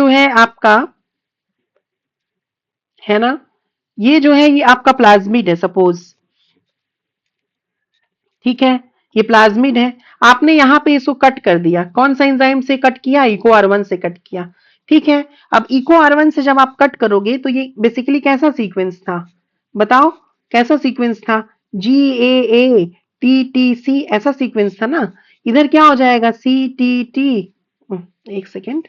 है आपका, है ना, ये जो है ये आपका प्लाज्मिड है सपोज, ठीक है, ये प्लाज्मिड है। आपने यहाँ पे इसको कट कर दिया, कौन सा एंजाइम से कट किया, इको आर1 से कट किया, ठीक है। अब इको आर1 से जब आप कट करोगे तो ये बेसिकली कैसा सीक्वेंस था, बताओ कैसा सीक्वेंस था, GAA TTC ऐसा सीक्वेंस था ना। इधर क्या हो जाएगा, CTT, एक सेकेंड,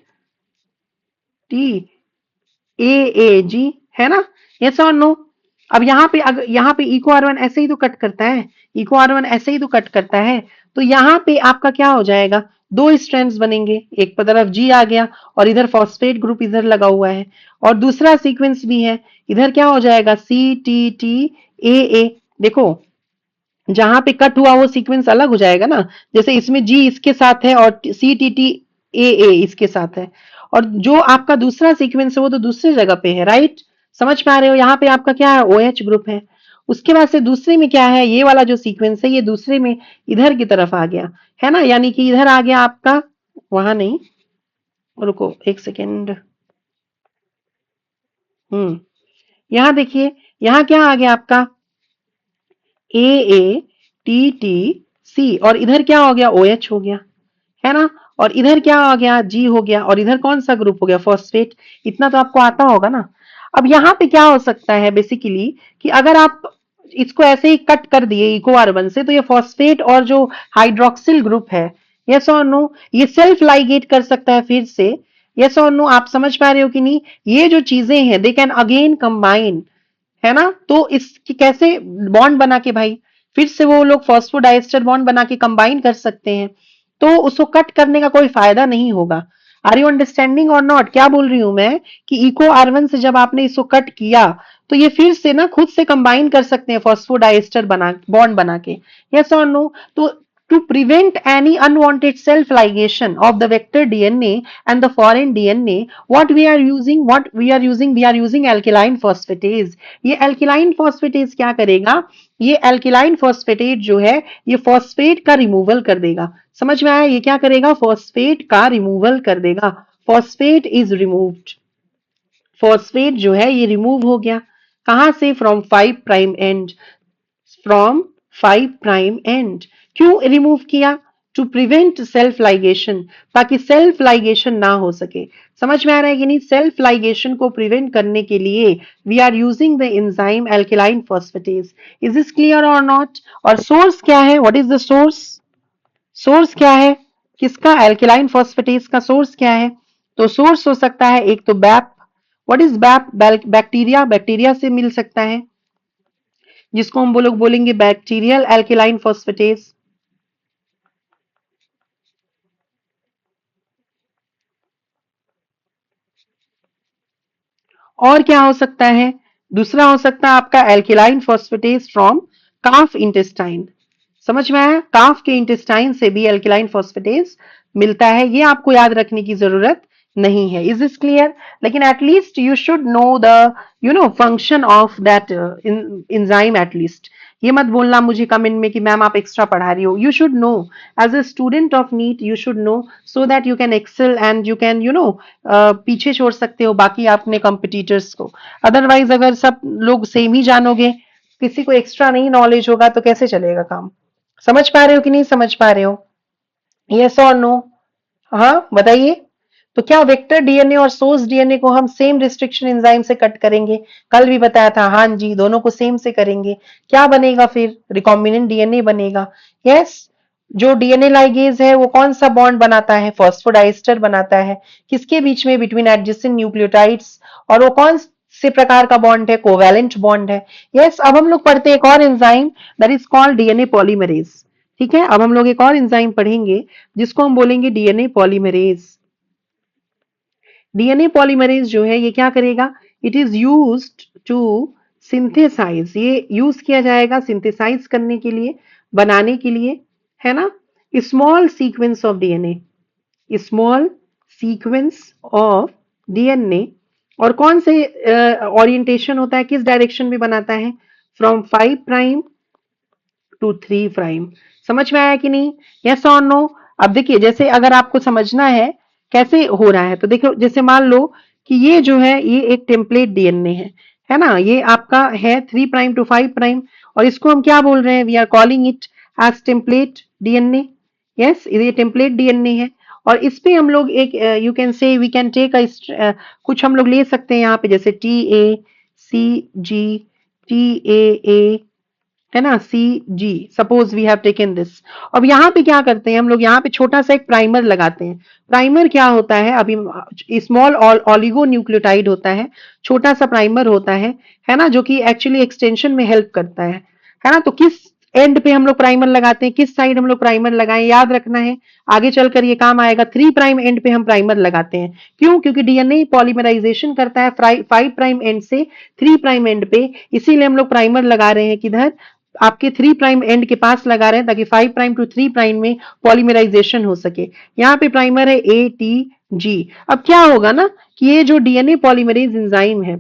TAAG, है ना, यस और नो। अब यहाँ पे अगर यहाँ पे इको आर वन ऐसे ही तो कट करता है, इको आर वन ऐसे ही तो कट करता है, तो यहाँ पे आपका क्या हो जाएगा, दो स्ट्रैंड्स बनेंगे, एक पर तरफ जी आ गया और इधर फॉस्फेट ग्रुप इधर लगा हुआ है, और दूसरा सीक्वेंस भी है, इधर क्या हो जाएगा, CTT AA। देखो जहां पे कट हुआ वो सीक्वेंस अलग हो जाएगा ना, जैसे इसमें जी इसके साथ है और CTT AA इसके साथ है, और जो आपका दूसरा सीक्वेंस है वो तो दूसरी जगह पे है, राइट, समझ पा रहे हो, यहाँ पे आपका क्या है, OH ग्रुप है। उसके बाद से दूसरे में क्या है, ये वाला जो सीक्वेंस है ये दूसरे में इधर की तरफ आ गया, है ना, यानी कि इधर आ गया आपका, वहां नहीं, रुको एक सेकेंड, यहाँ देखिए, यहाँ क्या आ गया आपका, AATTC, और इधर क्या हो गया, OH हो गया, है ना, और इधर क्या आ गया, जी हो गया, और इधर कौन सा ग्रुप हो गया, फॉस्फेट। इतना तो आपको आता होगा ना। अब यहाँ पे क्या हो सकता है बेसिकली, कि अगर आप इसको ऐसे ही कट कर दिए इको आर1 से, तो ये फॉस्फेट और जो हाइड्रोक्सिल ग्रुप है, यस और नो, ये सेल्फ लाइगेट कर सकता है फिर से, यस और नो, आप समझ पा रहे हो कि नहीं, ये जो चीजें हैं दे कैन अगेन कंबाइन, है ना, तो इसकी कैसे बॉन्ड बना के भाई फिर से वो लोग फॉस्फोडाइस्टर बॉन्ड बना के कंबाइन कर सकते हैं, तो उसको कट करने का कोई फायदा नहीं होगा। आर यू अंडरस्टैंडिंग और नॉट, क्या बोल रही हूं मैं, कि इको आर1 से जब आपने इसको कट किया तो ये फिर से ना खुद से कंबाइन कर सकते हैं फॉस्फोडाइस्टर बना बॉन्ड बना के, यस और नो। तो to prevent any unwanted self ligation of the vector DNA and the foreign DNA, we are using alkaline phosphatase। ये alkaline phosphatase क्या करेगा, ये alkaline phosphatase जो है ये फॉस्फेट का रिमूवल कर देगा, समझ में आया, ये क्या करेगा, फॉस्फेट का रिमूवल कर देगा, फॉस्फेट इज रिमूव्ड, फॉस्फेट जो है ये रिमूव हो गया, कहां से, फ्रॉम 5' एंड, फ्रॉम 5' एंड। क्यों रिमूव किया, टू प्रिवेंट सेल्फ लाइगेशन, ताकि सेल्फ लाइगेशन ना हो सके, समझ में आ रहा है कि नहीं, सेल्फ लाइगेशन को प्रिवेंट करने के लिए we are using the enzyme alkaline phosphatase. Is this clear और नॉट। और सोर्स क्या है, what is the source, source क्या है, किसका, एल्केलाइन फॉस्फेटेज का सोर्स क्या है, तो सोर्स हो सकता है एक तो bap, what is bap, bacteria, bacteria से मिल सकता है, जिसको हम लोग बोलेंगे बैक्टीरियल एल्केलाइन फॉस्फेटेज। और क्या हो सकता है, दूसरा हो सकता है आपका alkaline phosphatase from calf intestine, समझ में आया, काफ के इंटेस्टाइन से भी एल्केलाइन फॉस्फेटेज मिलता है, ये आपको याद रखने की जरूरत नहीं है, इज दिस क्लियर। लेकिन at least you should know the function of that enzyme at least, ये मत बोलना मुझे कमेंट में कि मैम आप एक्स्ट्रा पढ़ा रही हो, you should know, as a student of NEET you should know, so that you can excel and you can पीछे छोड़ सकते हो बाकी अपने कंपिटिटर्स को। अदरवाइज अगर सब लोग सेम ही जानोगे, किसी को एक्स्ट्रा नहीं नॉलेज होगा, तो कैसे चलेगा काम, समझ पा रहे हो कि नहीं समझ पा रहे हो, यस और नो, हाँ बताइए। तो क्या वेक्टर डीएनए और सोर्स डीएनए को हम सेम रिस्ट्रिक्शन एंजाइम से कट करेंगे, कल भी बताया था, हाँ जी दोनों को सेम से करेंगे, क्या बनेगा फिर, रिकॉम्बिनेंट डीएनए बनेगा, यस। जो डीएनए लाइगेज है वो कौन सा बॉन्ड बनाता है, फॉस्फोडाइस्टर बनाता है, किसके बीच में, बिटवीन एडजेसेंट न्यूक्लियोटाइड्स, और वो कौन से प्रकार का बॉन्ड है, कोवैलेंट बॉन्ड है, यस। अब हम लोग पढ़ते हैं एक और enzyme, that is called DNA polymerase, ठीक है, अब हम लोग एक और एंजाइम पढ़ेंगे जिसको हम बोलेंगे डीएनए पॉलीमरेज। डीएनए पॉलीमरेज जो है ये क्या करेगा, it is used to synthesise, ये यूज किया जाएगा सिंथेसाइज करने के लिए, बनाने के लिए, है ना, small sequence of DNA, small sequence of DNA और कौन से ओरिएंटेशन होता है, किस डायरेक्शन में बनाता है, फ्रॉम 5 प्राइम टू 3 प्राइम। समझ में आया कि नहीं, यस और नो। अब देखिए जैसे अगर आपको समझना है कैसे हो रहा है, तो देखो जैसे मान लो कि ये जो है ये एक टेम्पलेट डीएनए है ना, ये आपका है 3 प्राइम टू 5 प्राइम, और इसको हम क्या बोल रहे हैं, we are calling it as template DNA. Yes, ये टेम्पलेट डीएनए है। और इस पे हम लोग एक you can say we can take कुछ हम लोग ले सकते हैं यहाँ पे, जैसे TACG, TAA, है ना, CG, suppose we have taken this. अब यहाँ पे क्या करते हैं हम लोग, यहाँ पे छोटा सा एक प्राइमर लगाते हैं। प्राइमर क्या होता है, अभी स्मॉल ऑलिगो न्यूक्लियोटाइड होता है, छोटा सा प्राइमर होता है ना, जो कि एक्चुअली एक्सटेंशन में हेल्प करता है ना। तो किस एंड पे हम लोग प्राइमर लगाते हैं, किस साइड हम लोग प्राइमर लगाएं, याद रखना है, आगे चलकर ये काम आएगा। 3 प्राइम एंड पे हम प्राइमर लगाते हैं, क्यों, क्योंकि डीएनए पॉलीमराइजेशन करता है 5 प्राइम एंड से 3 प्राइम एंड पे, इसीलिए हम लोग प्राइमर लगा रहे हैं किधर, आपके 3 प्राइम एंड के पास लगा रहे हैं, ताकि 5 प्राइम टू 3 प्राइम में पॉलीमराइजेशन हो सके। यहाँ पे प्राइमर है ATG। अब क्या होगा ना कि ये जो डीएनए पॉलीमरेज एंजाइम है,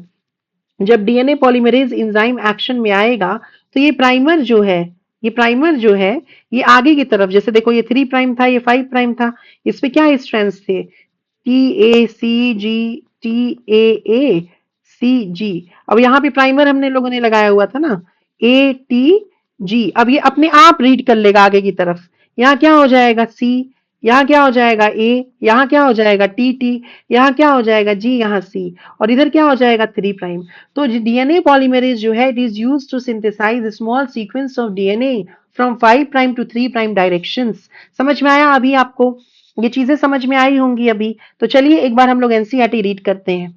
जब डीएनए पॉलीमरेज एंजाइम एक्शन में आएगा, तो ये प्राइमर जो है, ये प्राइमर जो है ये आगे की तरफ, जैसे देखो ये 3 प्राइम था, ये 5 प्राइम था, इस पे क्या स्ट्रैंड्स थे, TACG, TAA, CG। अब यहाँ पे प्राइमर हमने लोगों ने लगाया हुआ था ना, ATG। अब ये अपने आप रीड कर लेगा आगे की तरफ, यहाँ क्या हो जाएगा C, यहाँ क्या हो जाएगा A, यहाँ क्या हो जाएगा TT, यहाँ क्या हो जाएगा G, यहाँ C, और इधर क्या हो जाएगा 3 प्राइम। तो डीएनए पॉलीमरेज जो है, it is use to synthesise small sequence of DNA from 5 prime to 3 prime directions. समझ में आया अभी आपको, ये चीजें समझ में आई होंगी अभी। तो चलिए एक बार हम लोग एनसीईआरटी रीड करते हैं।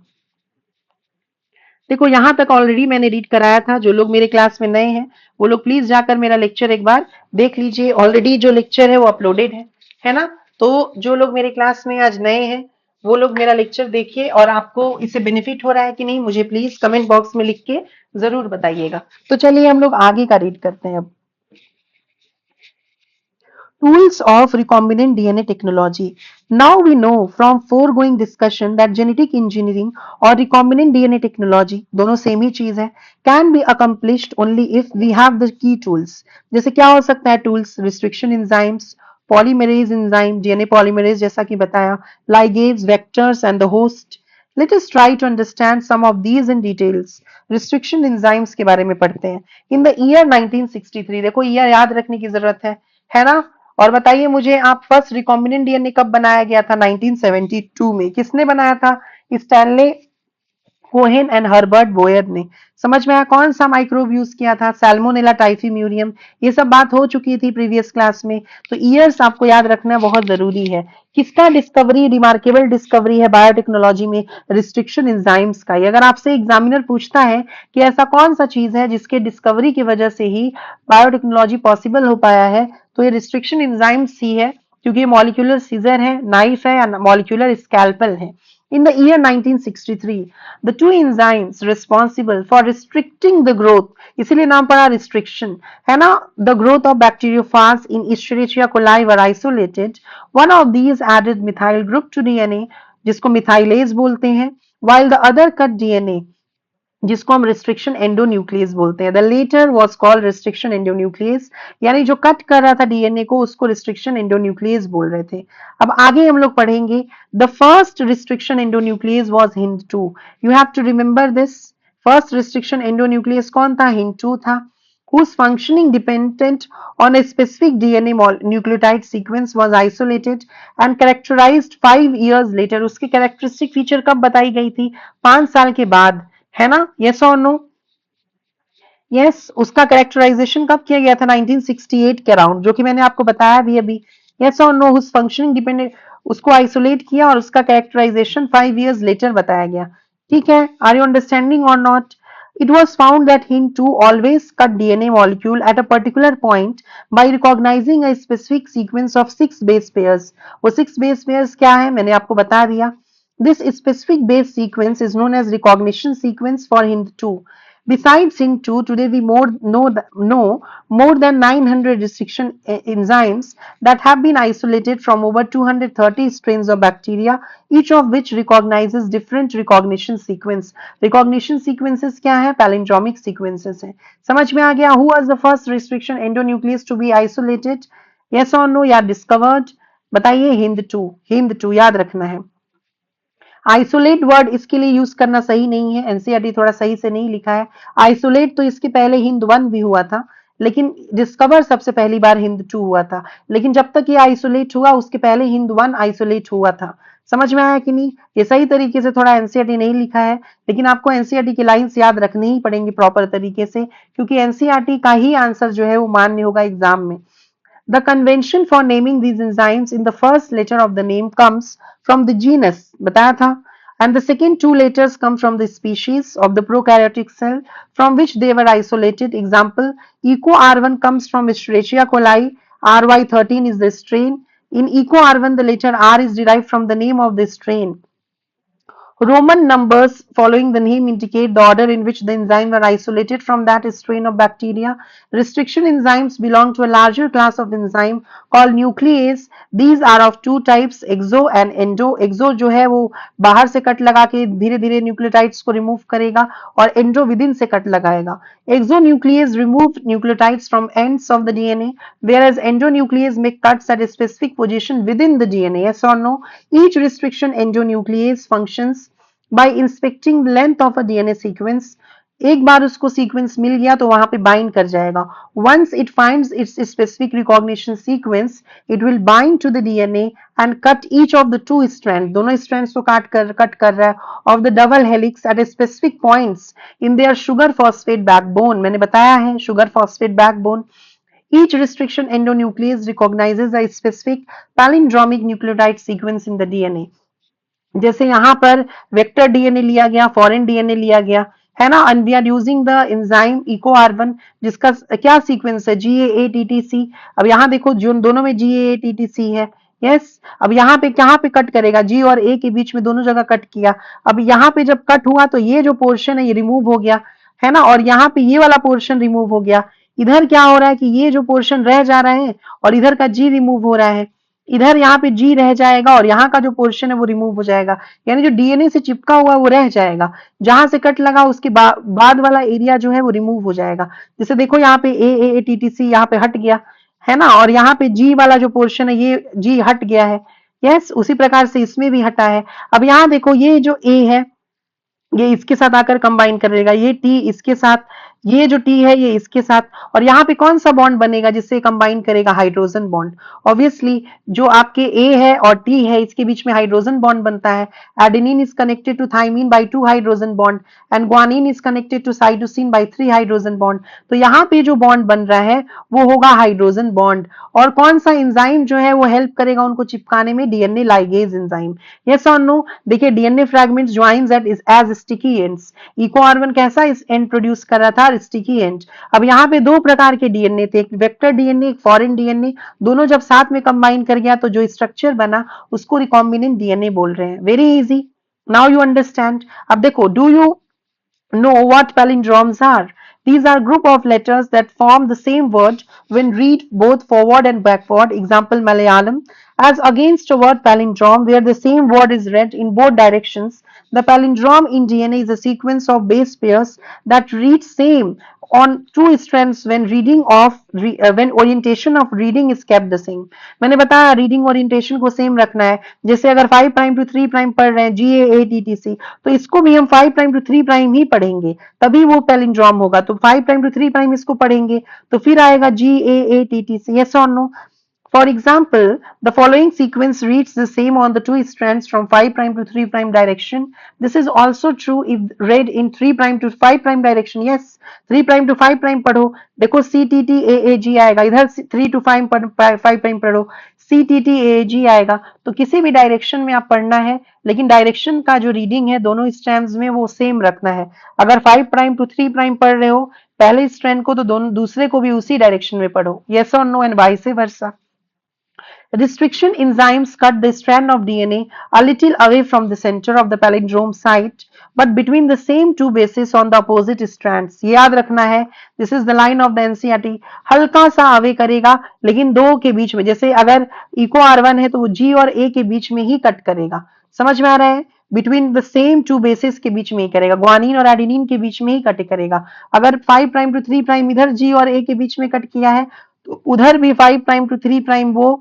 देखो यहाँ तक ऑलरेडी मैंने रीड कराया था, जो लोग मेरे क्लास में नए हैं वो लोग प्लीज जाकर मेरा लेक्चर एक बार देख लीजिए, ऑलरेडी जो लेक्चर है वो अपलोडेड है ना। तो जो लोग मेरे क्लास में आज नए हैं वो लोग मेरा लेक्चर देखिए, और आपको इससे बेनिफिट हो रहा है कि नहीं मुझे प्लीज कमेंट बॉक्स में लिख के जरूर बताइएगा। तो चलिए हम लोग आगे का रीड करते हैं अब। Tools of recombinant DNA technology. Now we know from foregoing discussion that genetic engineering or recombinant DNA technology, दोनों सेम ही चीज है, can be accomplished only if we have the key tools. जैसे क्या हो सकता है tools, restriction enzymes, polymerase enzyme, DNA polymerase जैसा कि बताया, ligase, vectors and the host. Let us try to understand some of these in details. Restriction enzymes के बारे में पढ़ते हैं। In the year 1963, देखो ईयर याद रखने की जरूरत है ना। और बताइए मुझे आप, फर्स्ट रिकॉम्बिनेंट डीएनए कब बनाया गया था, 1972 में। किसने बनाया था, Stanley Cohen and Herbert Boyer ने। समझ में आया, कौन सा माइक्रोब यूज किया था, सैल्मोनेला टाइफीम्यूरियम। ये सब बात हो चुकी थी प्रीवियस क्लास में, तो ईयर्स आपको याद रखना बहुत जरूरी है। किसका डिस्कवरी, रिमार्केबल डिस्कवरी है बायोटेक्नोलॉजी में, रिस्ट्रिक्शन एंजाइम्स का। अगर आपसे एग्जामिनर पूछता है कि ऐसा कौन सा चीज है जिसके डिस्कवरी की वजह से ही बायोटेक्नोलॉजी पॉसिबल हो पाया है, तो ये रिस्ट्रिक्शन एंजाइम्स ही है, क्योंकि ये मॉलिक्यूलर सीजर है, नाइफ है, या मॉलिक्यूलर स्कैल्पल है। In the year 1963, the two enzymes responsible for restricting the growth, इसीलिए नाम पड़ा restriction, है ना, the growth of bacteriophage in Escherichia coli were isolated. One of these added methyl group to DNA, जिसको methylase बोलते हैं, while the other cut DNA, जिसको हम रिस्ट्रिक्शन एंडोन्यूक्लियस बोलते हैं। The later was called restriction endonuclease, यानी जो cut कर रहा था डीएनए को उसको रिस्ट्रिक्शन एंडोन्यूक्लियस बोल रहे थे। अब आगे हम लोग पढ़ेंगे, the first restriction endonuclease was हिंड2। You have to remember this. First restriction endonuclease कौन था, हिंड2 था, whose functioning dependent on a specific DNA nucleotide sequence was isolated and characterized 5 years later. उसकी characteristic feature कब बताई गई थी, 5 साल के बाद, है ना, यस और नो। यस, उसका कैरेक्टराइजेशन कब किया गया था, 1968 के अराउंड, जो कि मैंने आपको बताया भी अभी। यस और नो, हुज फंक्शनिंग डिपेंडेंट, उसको आइसोलेट किया और उसका कैरेक्टराइजेशन 5 years लेटर बताया गया। ठीक है, आर यू अंडरस्टैंडिंग और not. It was found that Hint2 always cut DNA molecule at a particular point by recognizing a specific sequence of 6 base pairs. वो 6 base pairs क्या है, मैंने आपको बता दिया। This specific base sequence is known as recognition sequence for Hint2. Besides HIND2, today we know more than 900 restriction enzymes that have been isolated from over 230 strains of bacteria, each of which recognizes different recognition sequence. Recognition sequences क्या है? Palindromic sequences है. समझ में आ गया? Who was the first restriction endonuclease to be isolated? Yes or no? या discovered? बताइए. HIND2. HIND2 याद रखना है. आइसोलेट वर्ड इसके लिए यूज करना सही नहीं है, एनसीईआरटी थोड़ा सही से नहीं लिखा है. आइसोलेट तो इसके पहले हिंद 1 भी हुआ था, लेकिन डिस्कवर सबसे पहली बार हिंद 2 हुआ था. लेकिन जब तक ये आइसोलेट हुआ उसके पहले हिंद 1 आइसोलेट हुआ था. समझ में आया कि नहीं? ये सही तरीके से थोड़ा एनसीईआरटी नहीं लिखा है, लेकिन आपको एनसीईआरटी की लाइंस याद रखनी ही पड़ेंगी प्रॉपर तरीके से, क्योंकि एनसीईआरटी का ही आंसर जो है वो मान्य होगा एग्जाम में. The convention for naming these enzymes in the first letter of the name comes from the genus, बताया था, and the second two letters come from the species of the prokaryotic cell from which they were isolated. Example, EcoR1 comes from Escherichia coli, RY13 is the strain. In EcoR1, the letter R is derived from the name of the strain. Roman numbers following the name indicate the order in which the enzymes were isolated from that strain of bacteria. Restriction enzymes belong to a larger class of enzyme called nuclease. These are of two types, exo and endo. Exo जो है वो बाहर से cut लगा के धीरे धीरे nucleotides को रिमूव करेगा, और एंडो विदिन से कट लगाएगा. Exonuclease remove nucleotides from ends of the DNA, whereas endonuclease make cuts at a specific position within the DNA. Yes or no? Each restriction endonuclease functions by inspecting the length of a DNA sequence. एक बार उसको sequence मिल गया तो वहां पे bind कर जाएगा. Once it finds its specific recognition sequence, it will bind to the DNA and cut each of the two strands. दोनों strands को कट कर रहा है of the double helix at a specific points in their sugar phosphate backbone. मैंने बताया है sugar phosphate backbone. Each restriction endonuclease recognizes a specific palindromic nucleotide sequence in the DNA. जैसे यहाँ पर वेक्टर डीएनए लिया गया, फॉरेन डीएनए लिया गया, है ना, and we are using the enzyme EcoR1 जिसका क्या सीक्वेंस है? GAATTC. अब यहाँ देखो जो दोनों में GAATTC है. यस. अब यहाँ पे कहाँ पे कट करेगा? G और A के बीच में दोनों जगह कट किया. अब यहाँ पे जब कट हुआ तो ये जो पोर्शन है ये रिमूव हो गया, है ना, और यहाँ पे ये वाला पोर्शन रिमूव हो गया. इधर क्या हो रहा है कि ये जो पोर्शन रह जा रहा है और इधर का G रिमूव हो रहा है. इधर यहाँ पे G रह जाएगा और यहाँ का जो पोर्शन है वो रिमूव हो जाएगा, यानी जो डीएनए से चिपका हुआ है वो रह जाएगा. जहां से कट लगा उसके बाद वाला एरिया जो है वो रिमूव हो जाएगा. जैसे देखो यहाँ पे AATTC यहाँ पे हट गया, है ना, और यहाँ पे G वाला जो पोर्शन है ये G हट गया है. यस, उसी प्रकार से इसमें भी हटा है. अब यहाँ देखो ये जो A है ये इसके साथ आकर कंबाइन करेगा, ये T इसके साथ, ये जो T है ये इसके साथ, और यहाँ पे कौन सा बॉन्ड बनेगा जिससे कंबाइन करेगा? Hydrogen bond. ऑब्वियसली जो आपके A है और T है इसके बीच में हाइड्रोजन बॉन्ड बनता है. Adenine is connected to thymine by 2 hydrogen bond and guanine is connected to cytosine by 3 hydrogen bond. तो यहाँ पे जो बॉन्ड बन रहा है वो होगा हाइड्रोजन बॉन्ड. और कौन सा एंजाइम जो है वो हेल्प करेगा उनको चिपकाने में? DNA ligase enzyme. यस और नो? देखिए DNA fragments joins as sticky ends. EcoR1 कैसा इस एंड प्रोड्यूस कर रहा था? Sticky end. अब यहाँ पे दो प्रकार के डीएनए थे, एक वेक्टर डीएनए, एक फॉरेन डीएनए. दोनों जब साथ में कंबाइन कर गया तो जो स्ट्रक्चर बना उसको रिकॉम्बिनेंट डीएनए बोल रहे हैं. Very easy. Now you understand. अब देखो, do you know what palindromes are? These are group of letters that form the same word when read both forward and backward. Example Malayalam. As against a word palindrome where the same word is read in both directions, the palindrome in DNA is a sequence of base pairs that read same on two strands when when orientation of reading is kept the same. मैंने बताया reading orientation को same रखना है. जैसे अगर 5 prime to 3 prime पढ़ रहे हैं GAATTC, तो इसको भी हम 5 प्राइम टू 3 प्राइम ही पढ़ेंगे, तभी वो पैलिंड्रोम होगा. तो 5 प्राइम टू 3 प्राइम इसको पढ़ेंगे तो फिर आएगा GAATTC. यस और no? For example, the following sequence reads the same on the two strands from 5 prime to 3 prime direction. This is also true if read in 3 prime to 5 prime direction. Yes, 3 prime to 5 prime पढ़ो, देखो CTTAAG आएगा, इधर 3 to 5 prime पढ़ो, CTTAAG आएगा. तो किसी भी direction में आप पढ़ना है, लेकिन डायरेक्शन का जो रीडिंग है दोनों स्ट्रैंड्स में वो सेम रखना है. अगर 5 प्राइम टू 3 प्राइम पढ़ रहे हो पहले स्ट्रैंड को तो दोनों दूसरे को भी उसी डायरेक्शन में पढ़ो. यस और no? And vice versa. Restriction enzymes cut the strand of DNA a little away from the center of the palindrome site, but between the same two bases on the opposite strands. ये याद रखना है. This is the line of the NCERT. हल्का सा away करेगा, लेकिन दो के बीच में, जैसे अगर इको R1 है तो वो G और A के बीच में ही कट करेगा. समझ में आ रहा है? Between the same two basis के बीच में ही करेगा. ग्वानिन और एडेनिन के बीच में ही कट करेगा. अगर 5 प्राइम टू 3 प्राइम इधर G और A के बीच में कट किया है, तो उधर भी 5 प्राइम टू 3 प्राइम वो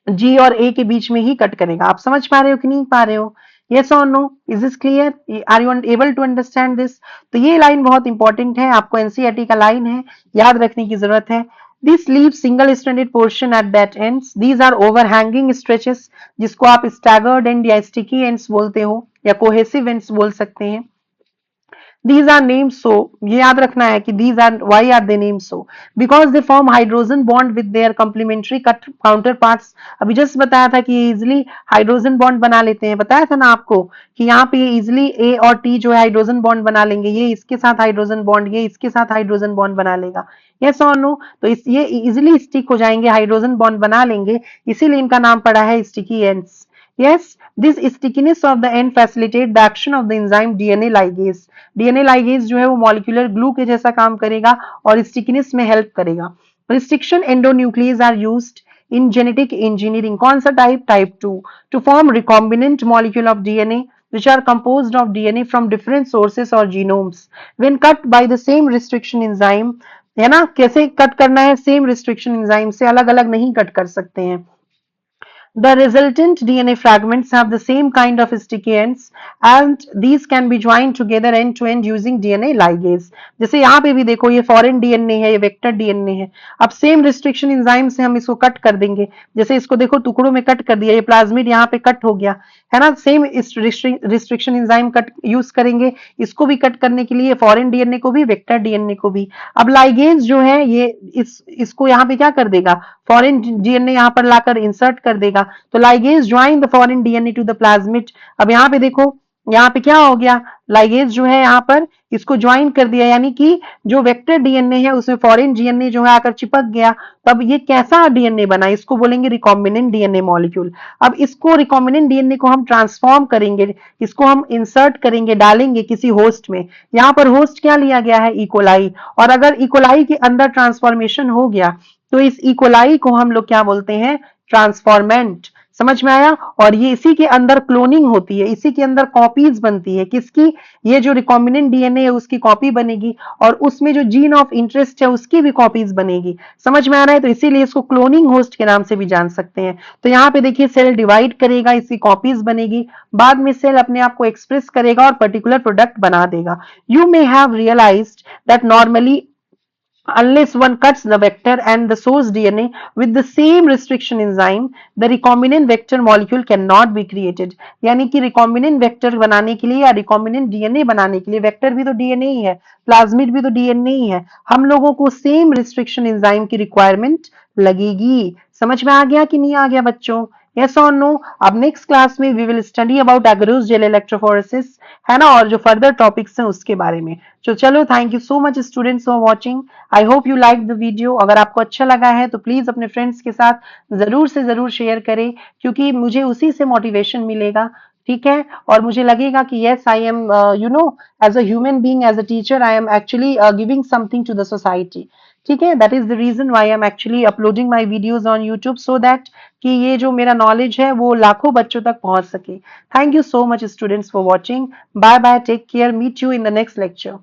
जी और ए के बीच में ही कट करेगा. आप समझ पा रहे हो कि नहीं पा रहे हो? यस और no? Is this clear? Are you able to understand this? तो ये लाइन बहुत इंपॉर्टेंट है, आपको एनसीईआरटी का लाइन है, याद रखने की जरूरत है. This leave single standard portion at that ends. These are overhanging stretches, जिसको आप स्टैगर्ड एंड या स्टिकी एंड्स बोलते हो, या कोहेसिव एंड्स बोल सकते हैं. These are named so. ये याद रखना है कि these are, why are they named so? Because they form hydrogen bond with their complementary counterparts. अभी जस्ट बताया था कि ये इजिली हाइड्रोजन बॉन्ड बना लेते हैं. बताया था ना आपको कि यहाँ पे ये इजिली ए और टी जो है हाइड्रोजन बॉन्ड बना लेंगे. ये इसके साथ हाइड्रोजन बॉन्ड, ये इसके साथ हाइड्रोजन बॉन्ड बना लेगा. यस और नो? तो ये इजिली स्टिक हो जाएंगे, हाइड्रोजन बॉन्ड बना लेंगे, इसीलिए इनका नाम पड़ा है sticky ends. Yes, this stickiness of the end facilitate the action of the enzyme DNA ligase. DNA ligase जो है वो molecular glue के जैसा काम करेगा और stickiness में help करेगा. Restriction endonuclease are used in genetic engineering. कौन सा type? Type 2. To form recombinant molecule of DNA which are composed of DNA from different sources or genomes. When cut by the same restriction enzyme, है ना, कैसे cut करना है? Same restriction enzyme से, अलग अलग नहीं कट कर सकते हैं. The resultant DNA fragments have the same kind of sticky ends and these can be joined together end to end using DNA ligase. जैसे यहाँ पे भी देखो, ये फॉरेन डीएनए है, ये वेक्टर डीएनए है. अब सेम रिस्ट्रिक्शन एंजाइम से हम इसको कट कर देंगे. जैसे इसको देखो टुकड़ों में कट कर दिया, ये प्लाज्मिड यहाँ पे कट हो गया, है ना. Same restriction enzyme cut use करेंगे इसको भी कट करने के लिए, फॉरेन डीएनए को भी, वेक्टर डीएनए को भी. अब लाइगेज जो है ये इसको यहाँ पे क्या कर देगा? फॉरेन डीएनए यहाँ पर लाकर इंसर्ट कर देगा. तो ligase join the foreign DNA to the plasmid. अब यहाँ पे देखो, यहाँ पे क्या हो गया? लाइगेज जो है यहाँ पर इसको ज्वाइन कर दिया, यानी कि जो वेक्टर डीएनए है उसमें फॉरेन डीएनए जो है आकर चिपक गया. तब ये कैसा डीएनए बना? इसको बोलेंगे रिकॉम्बिनेंट डीएनए मॉलिक्यूल. अब इसको रिकॉम्बिनेंट डीएनए को हम ट्रांसफॉर्म करेंगे, इसको हम इंसर्ट करेंगे, डालेंगे किसी होस्ट में. यहाँ पर होस्ट क्या लिया गया है? इकोलाई. और अगर इकोलाई के अंदर ट्रांसफॉर्मेशन हो गया तो इस इकोलाई को हम लोग क्या बोलते हैं? ट्रांसफॉर्मेंट. समझ में आया? और ये इसी के अंदर क्लोनिंग होती है, इसी के अंदर कॉपीज बनती है. किसकी? ये जो रिकॉम्बिनेंट डीएनए है उसकी कॉपी बनेगी और उसमें जो जीन ऑफ इंटरेस्ट है उसकी भी कॉपीज बनेगी. समझ में आ रहा है? तो इसीलिए इसको क्लोनिंग होस्ट के नाम से भी जान सकते हैं. तो यहाँ पे देखिए, सेल डिवाइड करेगा, इसकी कॉपीज बनेगी, बाद में सेल अपने आप को एक्सप्रेस करेगा और पर्टिकुलर प्रोडक्ट बना देगा. You may have realised that normally unless one cuts the vector and the source DNA with the same restriction enzyme, the recombinant vector molecule cannot be created. यानी कि recombinant vector बनाने के लिए या recombinant DNA बनाने के लिए, vector भी तो DNA ही है, plasmid भी तो DNA ही है, हम लोगों को same restriction enzyme की requirement लगेगी. समझ में आ गया कि नहीं आ गया बच्चों? Yes or no? अब नेक्स्ट क्लास में we will study about agarose gel electrophoresis, है ना, और जो फर्दर टॉपिक्स हैं उसके बारे में. तो चलो, thank you so much students for watching. I hope you like the video. अगर आपको अच्छा लगा है तो प्लीज अपने फ्रेंड्स के साथ जरूर से जरूर शेयर करें, क्योंकि मुझे उसी से मोटिवेशन मिलेगा. ठीक है, और मुझे लगेगा कि yes I am you know, as a human being, as a teacher, I am actually giving something to the society. ठीक है, that is the reason why I am actually uploading my videos on YouTube, so that कि ये जो मेरा knowledge है वो लाखों बच्चों तक पहुंच सके. Thank you so much students for watching. Bye bye, take care, meet you in the next lecture.